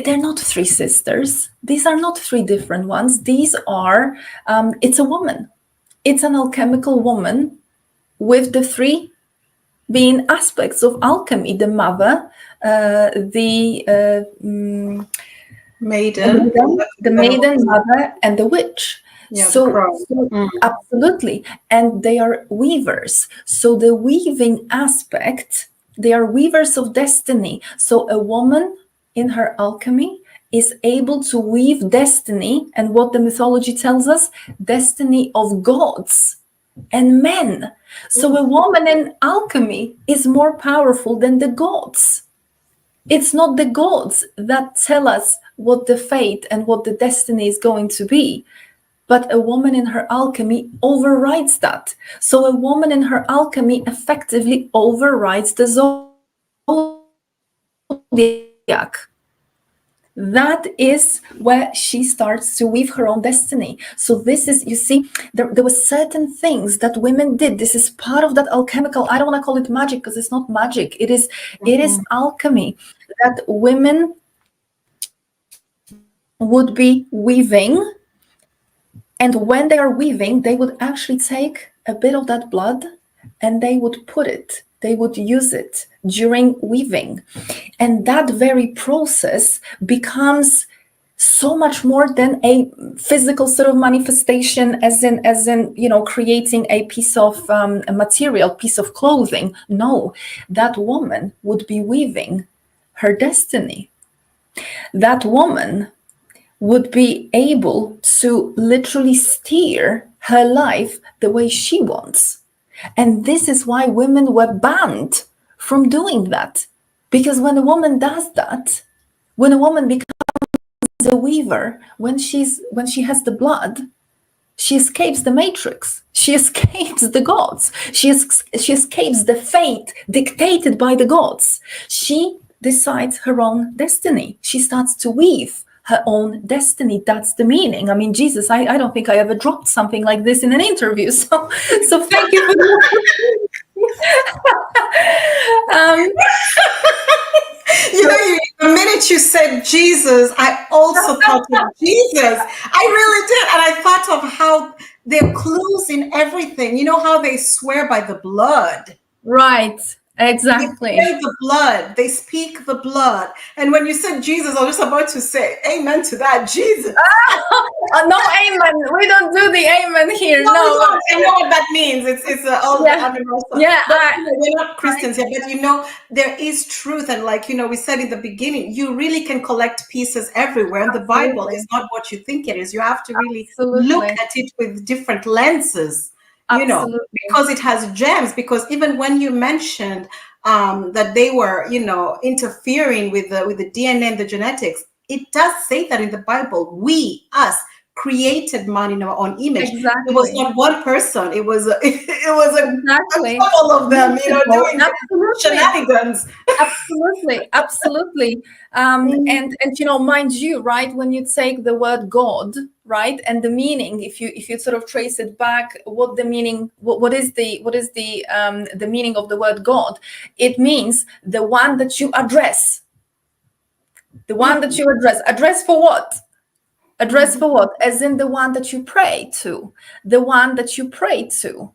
they're not three sisters. These are not three different ones. These are, it's a woman. It's an alchemical woman with the three being aspects of alchemy: the mother, the maiden, mother, and the witch. Yeah, so absolutely. And they are weavers. So the weaving aspect, they are weavers of destiny. So a woman in her alchemy is able to weave destiny, and what the mythology tells us, destiny of gods and men. So a woman in alchemy is more powerful than the gods. It's not the gods that tell us what the fate and what the destiny is going to be, but a woman in her alchemy overrides that. So a woman in her alchemy effectively overrides the zodiac. That is where she starts to weave her own destiny. So this is, you see, there were certain things that women did. This is part of that alchemical, I don't want to call it magic because it's not magic. It is alchemy, that women would be weaving. And when they are weaving, they would actually take a bit of that blood and they would put it, they would use it during weaving. And that very process becomes so much more than a physical sort of manifestation, as in creating a piece of a material, piece of clothing. No, that woman would be weaving her destiny. That woman would be able to literally steer her life the way she wants. And this is why women were banned from doing that. Because when a woman does that, when a woman becomes a weaver, when she has the blood, she escapes the matrix. She escapes the gods. She escapes the fate dictated by the gods. She decides her own destiny. She starts to weave her own destiny. That's the meaning. I mean, Jesus, I don't think I ever dropped something like this in an interview. So thank you for that. The minute you said Jesus, I also thought of Jesus. I really did. And I thought of how there are clues in everything. You know how they swear by the blood. Right. Exactly. They say the blood. They speak the blood. And when you said Jesus, I was just about to say amen to that. Jesus. No amen. We don't do the amen here. No. I know what that means. It's all the animals. Yeah. We're not Christians here, but there is truth. And we said in the beginning, you really can collect pieces everywhere. And the Bible is not what you think it is. You have to really look at it with different lenses. Because it has gems. Because even when you mentioned that they were, interfering with the DNA and the genetics, it does say that in the Bible. We, us, created man in our own image. Exactly. It was not one person. It was a couple of them, doing shenanigans. Absolutely. And mind you, right, when you take the word God, right? And the meaning, if you sort of trace it back, what the meaning, what is the meaning of the word God? It means the one that you address. The one that you address. Address for what? Address for what? As in the one that you pray to. The one that you pray to.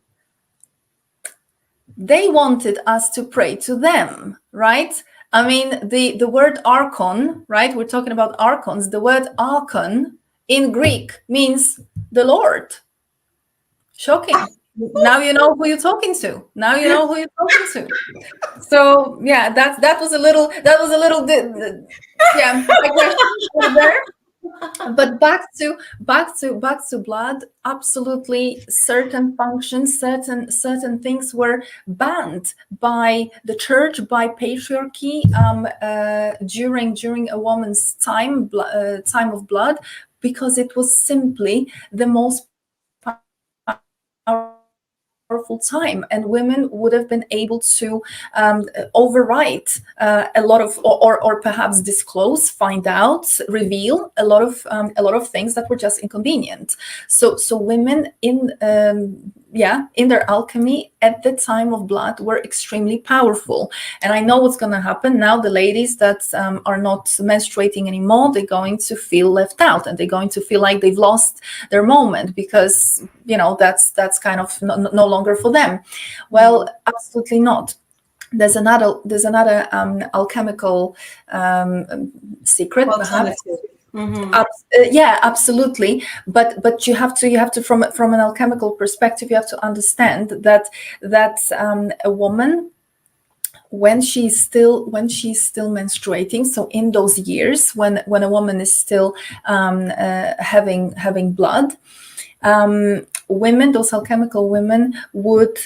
They wanted us to pray to them, right? I mean, the word archon, right? We're talking about archons. The word archon in Greek means the Lord. Shocking. Now you know who you're talking to. Now you know who you're talking to. So yeah, that was a little yeah, there. But back to blood. Absolutely, certain functions, certain things were banned by the church, by patriarchy during a woman's time of blood, because it was simply the most powerful time, and women would have been able to overwrite a lot of, or perhaps disclose, find out, reveal a lot of things that were just inconvenient. So women in their alchemy at the time of blood were extremely powerful. And I know what's going to happen now. The ladies that are not menstruating anymore, they're going to feel left out, and they're going to feel like they've lost their moment, because that's kind of no longer for them. Well, absolutely not. There's another alchemical secret, perhaps. Yeah, absolutely. But you have to from an alchemical perspective, you have to understand that a woman, when she's still menstruating, so in those years when a woman is still having blood, women, those alchemical women, would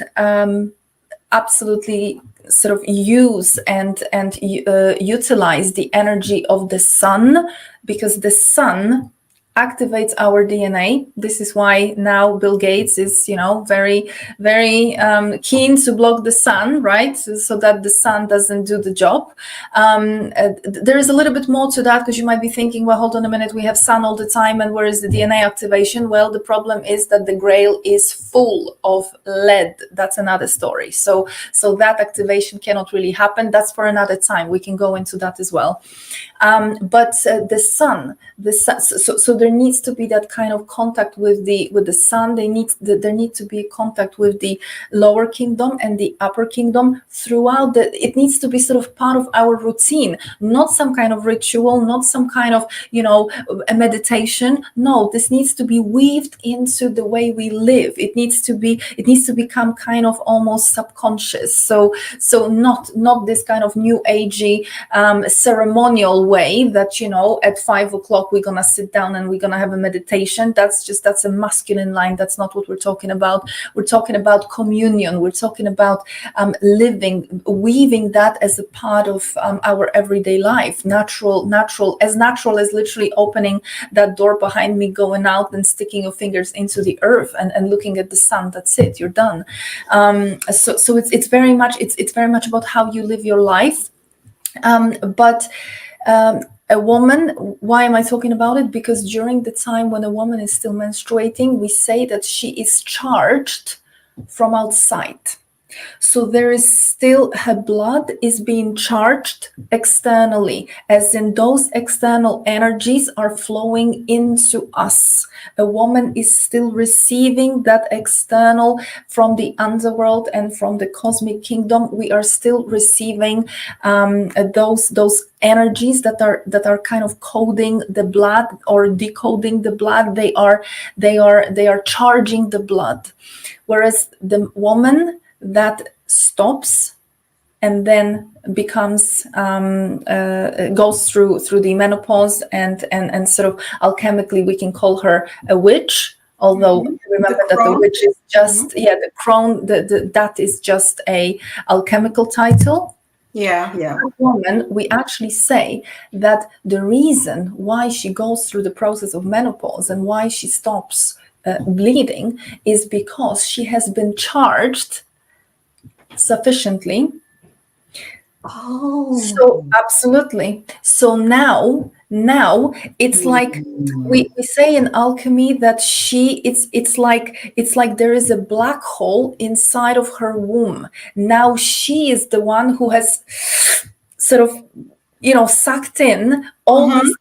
absolutely sort of use and utilize the energy of the sun, because the sun activates our DNA. This is why now Bill Gates is, very, very keen to block the sun, right? So that the sun doesn't do the job. There is a little bit more to that, because you might be thinking, well, hold on a minute, we have sun all the time, and where is the DNA activation? Well, the problem is that the Grail is full of lead. That's another story. So that activation cannot really happen. That's for another time. We can go into that as well. But the sun, so there needs to be that kind of contact with the sun. There needs to be a contact with the lower kingdom and the upper kingdom throughout it needs to be sort of part of our routine, not some kind of ritual, not some kind of a meditation. No, this needs to be weaved into the way we live. It needs to become kind of almost subconscious. So not this kind of new agey ceremonial way that at 5 o'clock we're gonna sit down and we're gonna have a meditation. That's a masculine line. That's not what we're talking about. We're talking about communion. We're talking about weaving that as a part of our everyday life. Natural as literally opening that door behind me, going out and sticking your fingers into the earth and looking at the sun. That's it. You're done. So it's very much about how you live your life. But a woman, why am I talking about it? Because during the time when a woman is still menstruating, we say that she is charged from outside. So there is still, her blood is being charged externally, as in those external energies are flowing into us. A woman is still receiving that external from the underworld and from the cosmic kingdom. We are still receiving those energies that are kind of coding the blood or decoding the blood. They are charging the blood, whereas the woman that stops and then becomes goes through the menopause and sort of alchemically we can call her a witch, although remember that the witch is just the crone, that is just a alchemical title. Woman, we actually say that the reason why she goes through the process of menopause and why she stops bleeding is because she has been charged sufficiently So absolutely. So now it's like we say in alchemy that it's like there is a black hole inside of her womb. Now she is the one who has sort of, you know, sucked in all these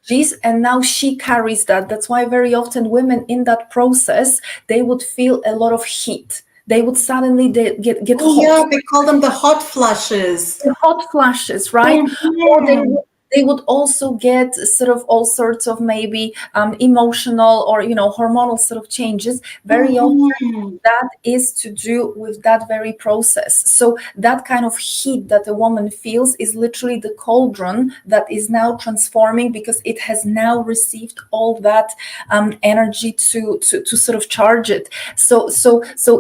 energies, and now she carries that. That's why very often women in that process, they would feel a lot of heat. They would suddenly get hot. Yeah, they call them the hot flushes. The hot flashes, right? Or they would also get sort of all sorts of maybe emotional or, you know, hormonal sort of changes. Very often that is to do with that very process. So that kind of heat that a woman feels is literally the cauldron that is now transforming, because it has now received all that energy to sort of charge it. So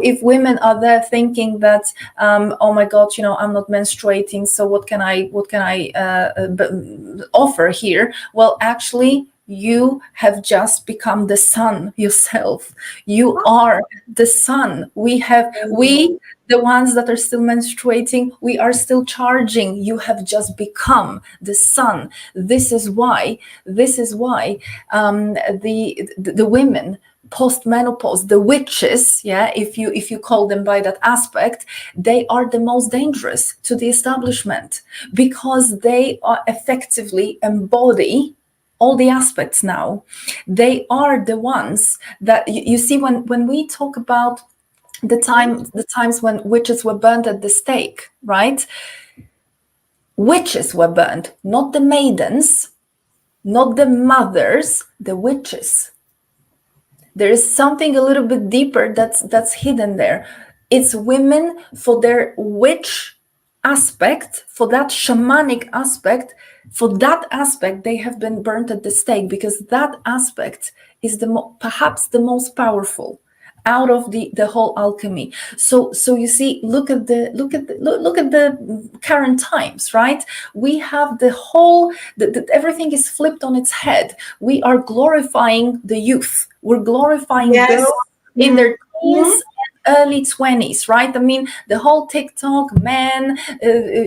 if women are there thinking that oh my God, you know, I'm not menstruating, so what can I offer here? Well, actually, you have just become the sun yourself. You are the sun. We, the ones that are still menstruating, we are still charging. You have just become the sun. This is why the women post-menopause, the witches, yeah, if you call them by that aspect, they are the most dangerous to the establishment, because they are effectively embody all the aspects now. They are the ones that you see when we talk about the times when witches were burned at the stake, right? Witches were burned, not the maidens, not the mothers, the witches. There is something a little bit deeper that's hidden there. It's women for their witch aspect, for that shamanic aspect, for that aspect they have been burnt at the stake, because that aspect is perhaps the most powerful out of the whole alchemy. So you see, look at the current times, right? We have the whole everything is flipped on its head. We are glorifying the youth. We're glorifying girls in their teens and early 20s, right? I mean, the whole TikTok men,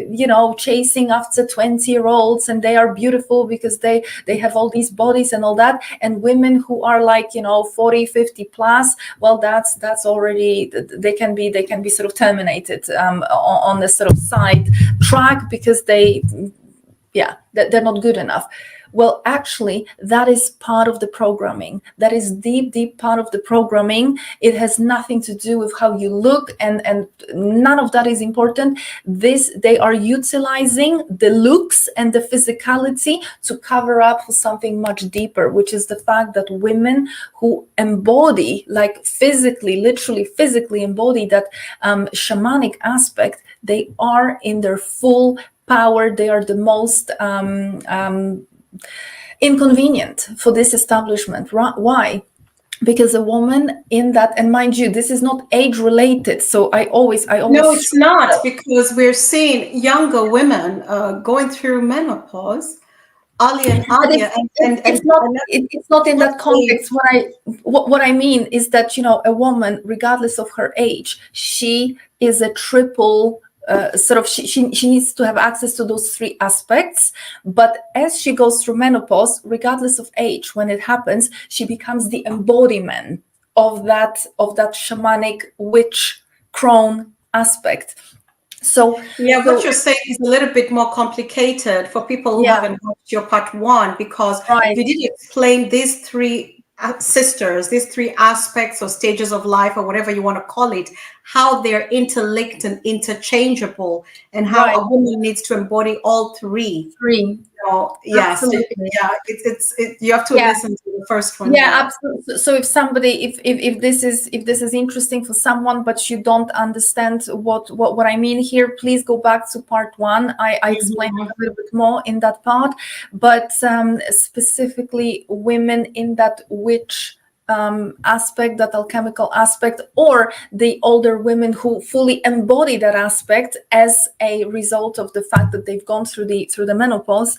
you know, chasing after 20-year-olds, and they are beautiful because they have all these bodies and all that. And women who are like, you know, 40, 50 plus, well, that's already, they can be sort of terminated on the sort of side track, because they're not good enough. Well, actually, that is part of the programming. That is deep part of the programming. It has nothing to do with how you look, and none of that is important. They are utilizing the looks and the physicality to cover up for something much deeper, which is the fact that women who embody, like physically, literally physically embody that shamanic aspect, they are in their full power. They are the most inconvenient for this establishment. Why? Because a woman in that, and mind you, this is not age related. So I always No, it's not, because we're seeing younger women going through menopause. Alia, it's not in that context. What I mean is that, you know, a woman, regardless of her age, she is a triple. Sort of, she needs to have access to those three aspects. But as she goes through menopause, regardless of age, when it happens, she becomes the embodiment of that shamanic witch crone aspect. So what you're saying is a little bit more complicated for people who haven't watched your part one, because you did explain these three sisters, these three aspects or stages of life, or whatever you want to call it, how they're interlinked and interchangeable, and how a woman needs to embody all three. So, you have to listen to the first one. Absolutely. So if somebody, if this is interesting for someone, but you don't understand what I mean here, please go back to part one. I explained a little bit more in that part, but specifically women in that witch aspect, that alchemical aspect, or the older women who fully embody that aspect as a result of the fact that they've gone through the menopause.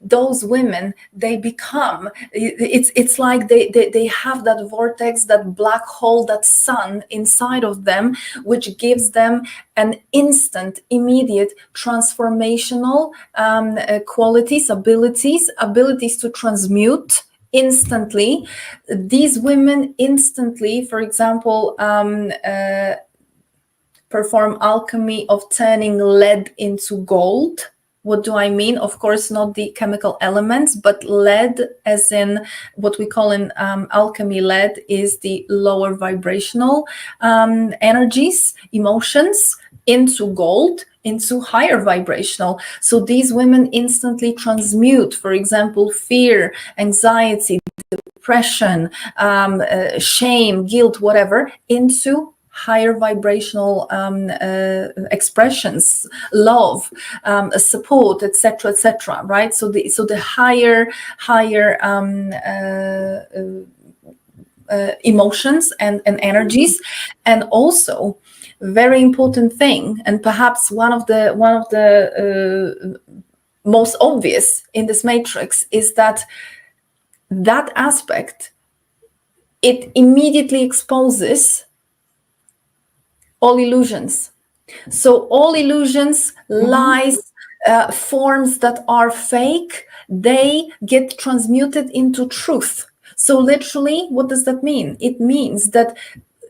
those women, they become, it's like they have that vortex, that black hole, that sun inside of them, which gives them an instant, immediate transformational qualities, abilities to transmute instantly. These women instantly, for example, perform alchemy of turning lead into gold. What do I mean? Of course, not the chemical elements, but lead, as in what we call in alchemy, lead is the lower vibrational energies, emotions, into gold, into higher vibrational. So these women instantly transmute, for example, fear, anxiety, depression, shame, guilt, whatever, into higher vibrational expressions, love, support, etc., etc. Right? So the higher emotions and energies, and also very important thing, and perhaps one of the most obvious in this matrix, is that aspect, it immediately exposes all illusions. So all illusions, lies, forms that are fake, they get transmuted into truth. So literally, what does that mean? It means that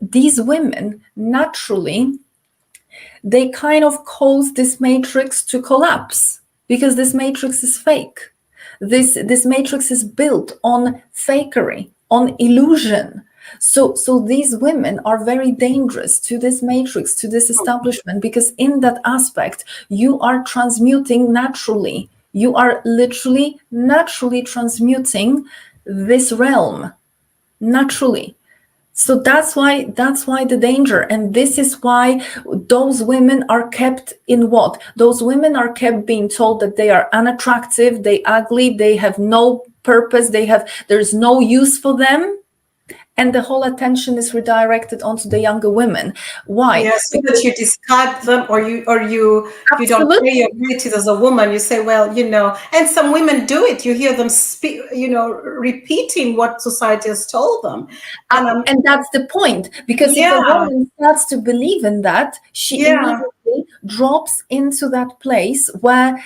these women naturally, they kind of cause this matrix to collapse, because this matrix is fake. This matrix is built on fakery, on illusion. So these women are very dangerous to this matrix, to this establishment, because in that aspect, you are transmuting naturally. You are literally naturally transmuting this realm, naturally. So that's why the danger. And this is why those women are kept in what? Those women are kept being told that they are unattractive, they ugly, they have no purpose, there's no use for them. And the whole attention is redirected onto the younger women. Why? Yes, so that you discard them, or you don't pay your duties as a woman. You say, well, and some women do it. You hear them speak, repeating what society has told them. And that's the point, because if a woman starts to believe in that, she immediately drops into that place where,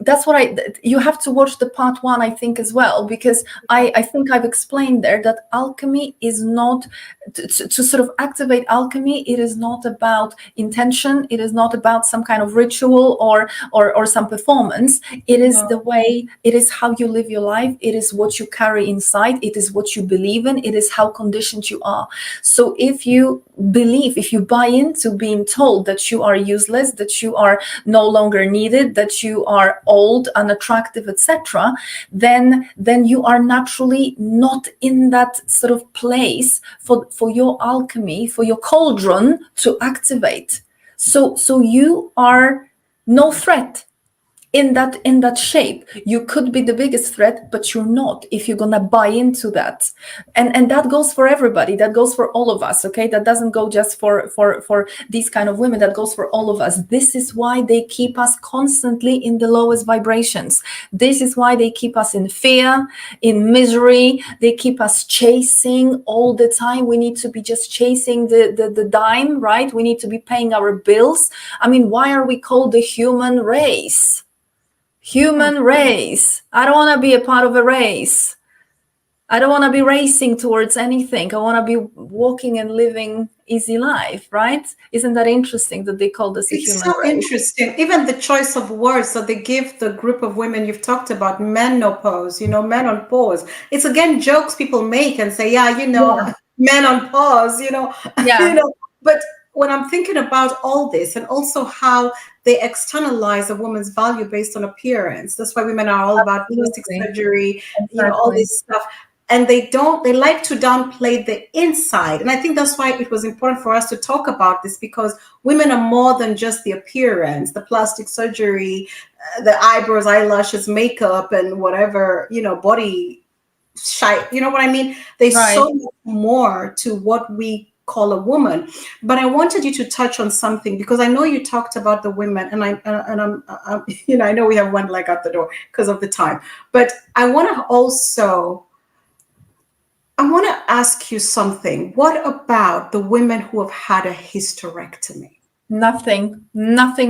that's what you have to watch the part 1, I think, as well, because I think I've explained there that alchemy is not to sort of activate alchemy. It is not about intention. It is not about some kind of ritual or some performance. It is the way, it is how you live your life. It is what you carry inside. It is what you believe in. It is how conditioned you are. So if you buy into being told that you are useless, that you are no longer needed, that you are old, unattractive, etc., then you are naturally not in that sort of place for your alchemy, for your cauldron to activate. So you are no threat in that shape. You could be the biggest threat, but you're not, if you're gonna buy into that. And that goes for everybody. That goes for all of us. Okay, that doesn't go just for these kind of women. That goes for all of us. This is why they keep us constantly in the lowest vibrations. This is why they keep us in fear, in misery. They keep us chasing all the time. We need to be just chasing the dime, right? We need to be paying our bills. I mean, why are we called the human race? Human race. I don't want to be a part of a race. I don't want to be racing towards anything. I want to be walking and living easy life, right? Isn't that interesting that they call this a human race? It's so interesting. Even the choice of words that they give the group of women you've talked about, menopause, men on pause. It's again jokes people make and say, men on pause, But when I'm thinking about all this, and also how they externalize a woman's value based on appearance. That's why women are all about plastic surgery, all this stuff. And they like to downplay the inside. And I think that's why it was important for us to talk about this, because women are more than just the appearance, the plastic surgery, the eyebrows, eyelashes, makeup, and whatever, body shape. You know what I mean? There's so much more to what we call a woman. But I wanted you to touch on something, because I know you talked about the women, and I'm I know we have one leg out the door because of the time, but I want to ask you something. What about the women who have had a hysterectomy? Nothing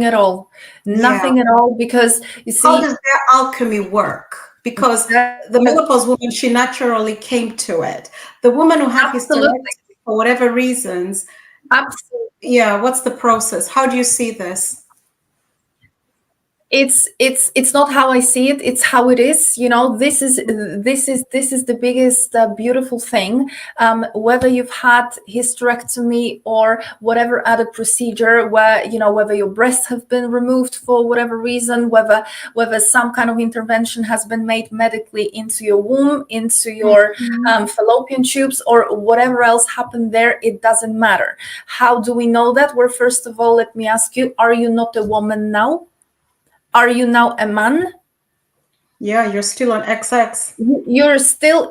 at all. Nothing at all, because you see, how does their alchemy work? Because the menopause woman, she naturally came to it. The woman who had hysterectomy for whatever reasons, absolutely, what's the process? How do you see this? It's not how I see it, it's how it is. This is the biggest beautiful thing. Whether you've had hysterectomy or whatever other procedure, where whether your breasts have been removed for whatever reason, whether some kind of intervention has been made medically into your womb, into your fallopian tubes, or whatever else happened there, it doesn't matter. How do we know that? Well, first of all, let me ask you, are you not a woman now? Are you now a man? Yeah, you're still on XX. You're still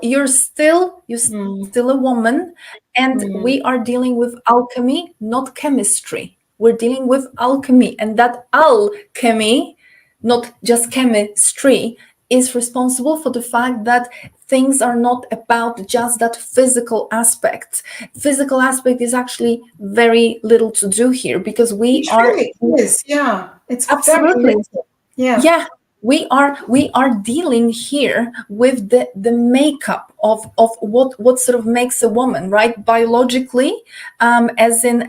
a woman, and we are dealing with alchemy, not chemistry. We're dealing with alchemy, and that alchemy, not just chemistry, is responsible for the fact that things are not about just that physical aspect. Physical aspect is actually very little to do here, because we It is, yeah. It's absolutely. Yeah. We are dealing here with the makeup of what sort of makes a woman, right? Biologically, as in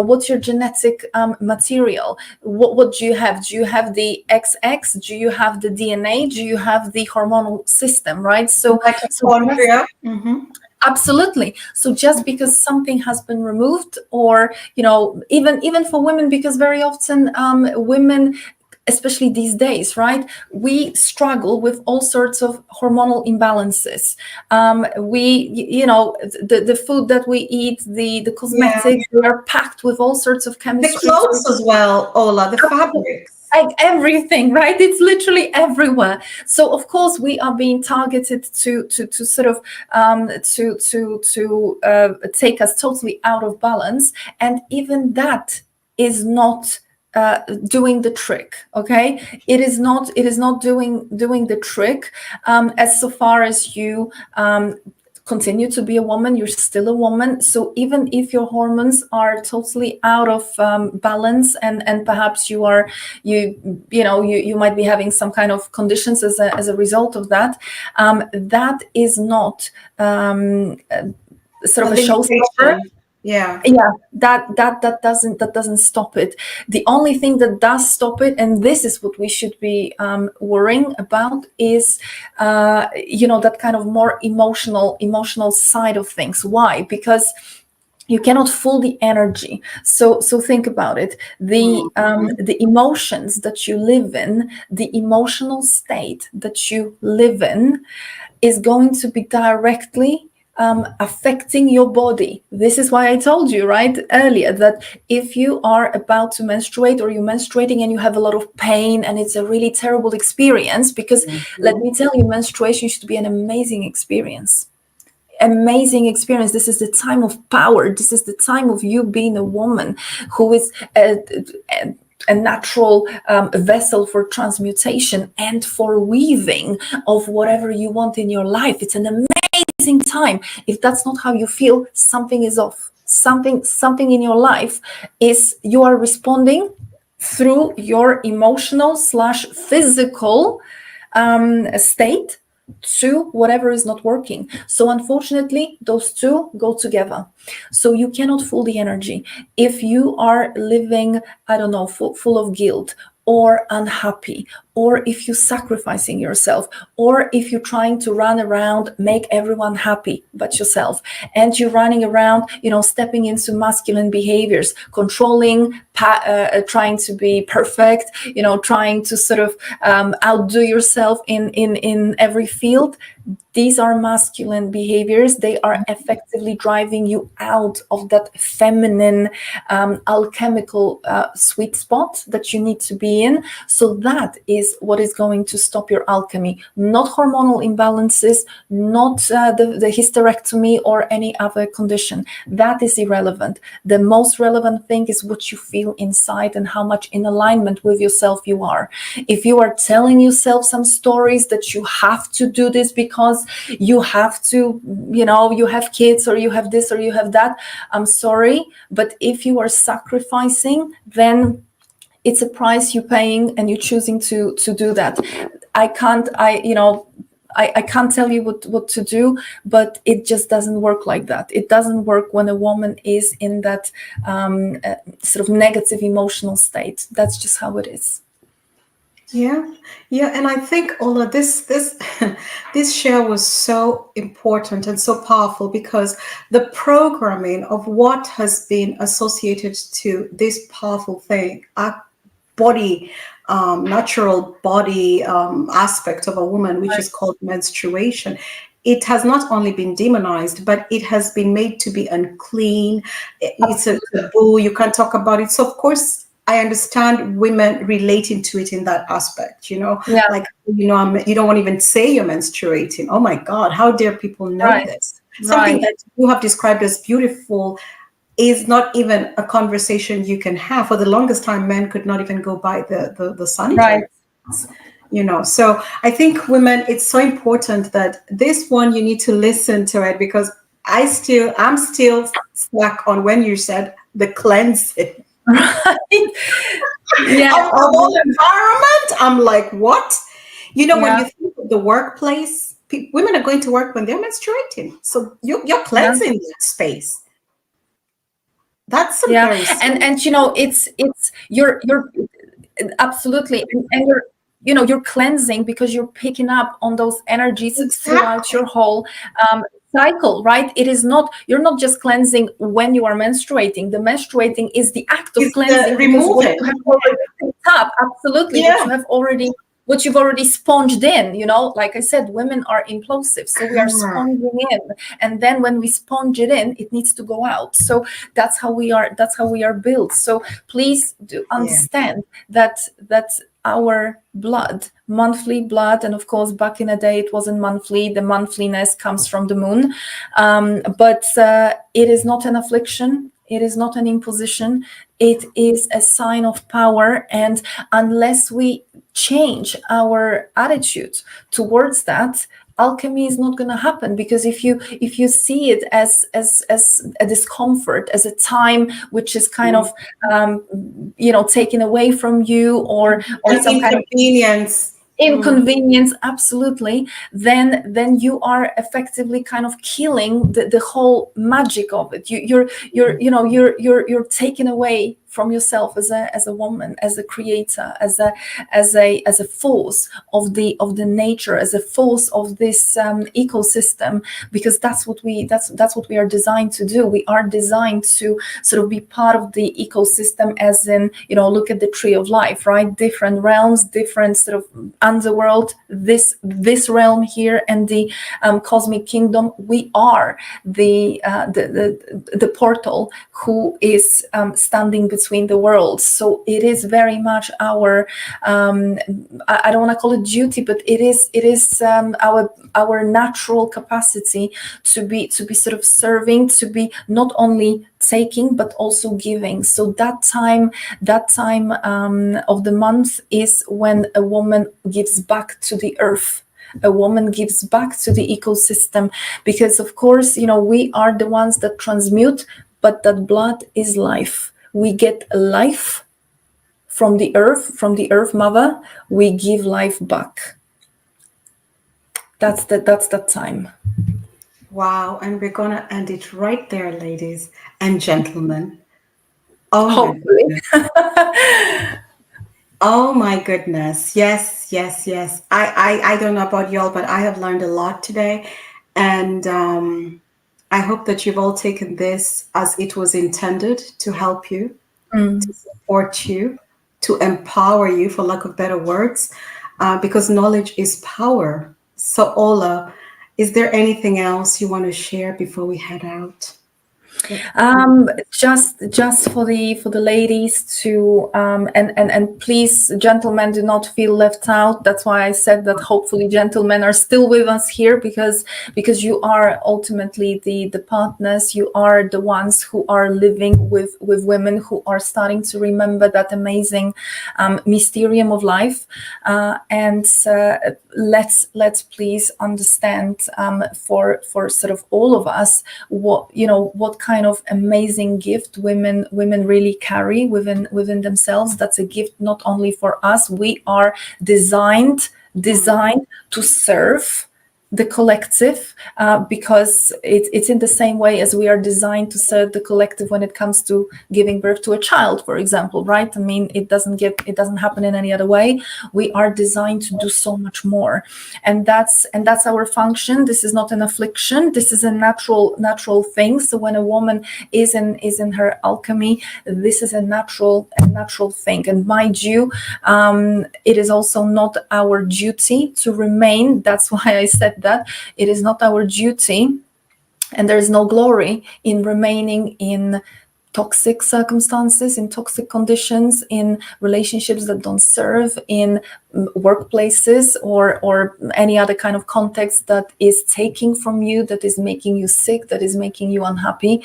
what's your genetic material? What do you have? Do you have the XX? Do you have the DNA? Do you have the hormonal system, right? Absolutely. So just because something has been removed, or even for women, because very often women, especially these days, right, we struggle with all sorts of hormonal imbalances. The food that we eat, the cosmetics, they are packed with all sorts of chemistry. The clothes as well, Ola, the fabrics. Everything, right? It's literally everywhere. So of course we are being targeted to sort of take us totally out of balance, and even that is not doing the trick. Okay, it is not doing the trick. As so far as you continue to be a woman, you're still a woman. So even if your hormones are totally out of balance, and perhaps you might be having some kind of conditions as a result of that, that is not sort of a showstopper. That doesn't stop it. The only thing that does stop it, and this is what we should be worrying about, is that kind of more emotional side of things. Why? Because you cannot fool the energy. So think about it. The emotions that you live in, the emotional state that you live in, is going to be directly affecting your body. This is why I told you right earlier that if you are about to menstruate, or you're menstruating and you have a lot of pain, and it's a really terrible experience, because let me tell you, menstruation should be an amazing experience. This is the time of power. This is the time of you being a woman who is a natural vessel for transmutation and for weaving of whatever you want in your life. It's an amazing time. If that's not how you feel, something is off. Something in your life is, you are responding through your emotional / physical state to whatever is not working. So unfortunately, those two go together. So you cannot fool the energy. If you are living, I don't know, full of guilt, or unhappy, or if you're sacrificing yourself, or if you're trying to run around, make everyone happy but yourself, and you're running around, stepping into masculine behaviors, controlling, trying to be perfect, trying to sort of outdo yourself in every field. These are masculine behaviors. They are effectively driving you out of that feminine alchemical sweet spot that you need to be in. So that is what is going to stop your alchemy, not hormonal imbalances, not the hysterectomy or any other condition. That is irrelevant. The most relevant thing is what you feel inside and how much in alignment with yourself you are. If you are telling yourself some stories that you have to do this because you have to, you have kids or you have this or you have that, I'm sorry, but if you are sacrificing, then it's a price you're paying and you're choosing to do that. I can't tell you what to do, but it just doesn't work like that. It doesn't work when a woman is in that sort of negative emotional state. That's just how it is. Yeah, and I think Ola, this this share was so important and so powerful because the programming of what has been associated to this powerful thing, our body, natural body aspect of a woman, which is called menstruation. It has not only been demonized, but it has been made to be unclean. It's a taboo. You can't talk about it. So, of course, I understand women relating to it in that aspect, like, you don't want to even say you're menstruating. Oh my God, how dare people know this? Something that you have described as beautiful is not even a conversation you can have. For the longest time, men could not even go by the sanitary. So I think women, it's so important that this one, you need to listen to it, because I'm still stuck on when you said the cleansing. Yeah. Of the whole environment. I'm like, what? When you think of the workplace, women are going to work when they're menstruating. So you're cleansing that space. That's some very and it's you're absolutely, and you're cleansing because you're picking up on those energies throughout your whole cycle, right? It is not, you're not just cleansing when you are menstruating. The menstruating is the act of cleansing, because what you have already picked up, absolutely, what you've already sponged in, like I said, women are implosive, so we are sponging in, and then when we sponge it in, it needs to go out. So that's how we are built. So please do understand that our blood, monthly blood, and of course back in the day it wasn't monthly, the monthliness comes from the moon, but it is not an affliction, it is not an imposition, it is a sign of power. And unless we change our attitude towards that, alchemy is not going to happen. Because if you see it as a discomfort, as a time which is kind of taken away from you, or some kind of inconvenience, absolutely, then you are effectively kind of killing the whole magic of it. You're taken away from yourself as a woman, as a creator, as a force of the nature, as a force of this ecosystem, because that's what we are designed to do. We are designed to sort of be part of the ecosystem, as in, look at the tree of life, right? Different realms, different sort of underworld, this realm here, and the cosmic kingdom. We are the portal who is standing between the worlds. So it is very much our I don't want to call it duty, but it is our natural capacity to be sort of serving, to be not only taking but also giving. So that time of the month is when a woman gives back to the earth. A woman gives back to the ecosystem, because of course, we are the ones that transmute, but that blood is life. We get life from the earth mother. We give life back. That's that time. Wow, and we're gonna end it right there, ladies and gentlemen. Oh my goodness. Oh my goodness. Yes. I don't know about y'all, but I have learned a lot today. And I hope that you've all taken this as it was intended, to help you, to support you, to empower you, for lack of better words, because knowledge is power. So Ola, is there anything else you want to share before we head out? Just for the ladies to and please, gentlemen, do not feel left out. That's why I said that hopefully gentlemen are still with us here, because you are ultimately the partners. You are the ones who are living with women who are starting to remember that amazing mysterium of life, and let's please understand, for sort of all of us, what kind of amazing gift women really carry within themselves. That's a gift not only for us. We are designed to serve the collective, because it's in the same way as we are designed to serve the collective when it comes to giving birth to a child, for example, right? I mean, it doesn't happen in any other way. We are designed to do so much more, and that's our function. This is not an affliction. This is a natural thing. So when a woman is in her alchemy, this is a natural thing. And mind you, it is also not our duty to remain. That's why I said that it is not our duty, and there is no glory in remaining in toxic circumstances, in toxic conditions, in relationships that don't serve, in workplaces or any other kind of context that is taking from you, that is making you sick, that is making you unhappy.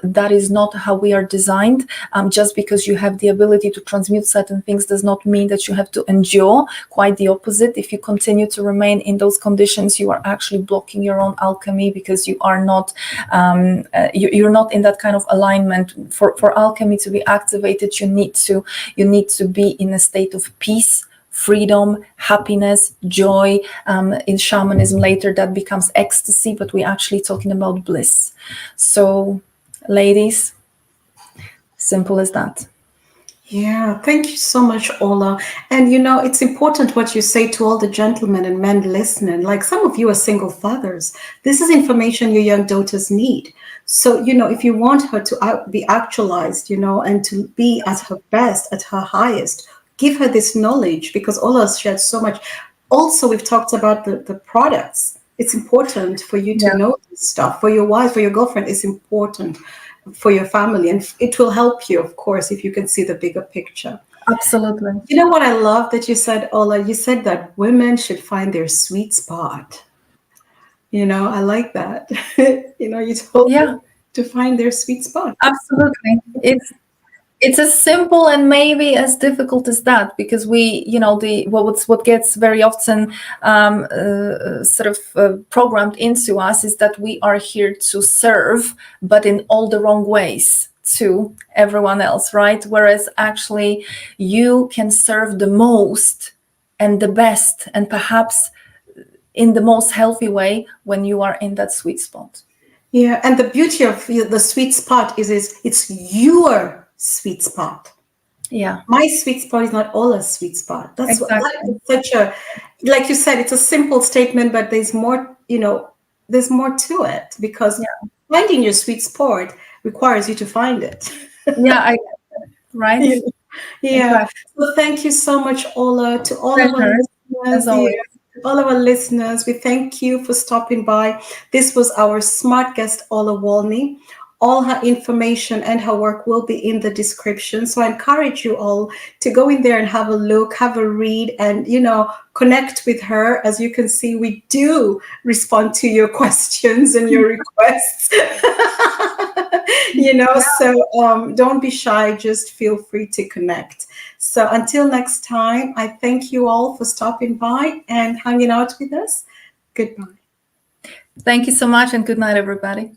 That is not how we are designed. Just because you have the ability to transmute certain things does not mean that you have to endure. Quite the opposite. If you continue to remain in those conditions, you are actually blocking your own alchemy, because you are not you're not in that kind of alignment. For alchemy to be activated, you need to be in a state of peace, freedom, happiness, joy. In shamanism later that becomes ecstasy, but we're actually talking about bliss. So ladies, simple as that. Yeah, thank you so much, Ola. And it's important what you say to all the gentlemen and men listening. Like, some of you are single fathers. This is information your young daughters need. So, if you want her to be actualized, and to be at her best, at her highest, give her this knowledge, because Ola has shared so much. Also, we've talked about the products. It's important for you to know this stuff. For your wife, for your girlfriend, it's important. For your family, and it will help you, of course, if you can see the bigger picture. Absolutely. You know what I love that you said, Ola? You said that women should find their sweet spot. I like that. You told them to find their sweet spot. Absolutely. It's as simple and maybe as difficult as that, because what gets very often programmed into us is that we are here to serve, but in all the wrong ways to everyone else, right? Whereas actually you can serve the most and the best, and perhaps in the most healthy way, when you are in that sweet spot. Yeah, and the beauty of the sweet spot is it's your sweet spot. Yeah, my sweet spot is not Ola's sweet spot. That's exactly. Such a, like you said, it's a simple statement, but there's more. There's more to it, because finding your sweet spot requires you to find it. Right. Yeah. Exactly. So thank you so much, Ola. To all of our listeners, all of our listeners, we thank you for stopping by. This was our smart guest, Ola Wolny. All her information and her work will be in the description. So I encourage you all to go in there and have a look, have a read, and, connect with her. As you can see, we do respond to your questions and your requests. So don't be shy. Just feel free to connect. So until next time, I thank you all for stopping by and hanging out with us. Goodbye. Thank you so much, and good night, everybody.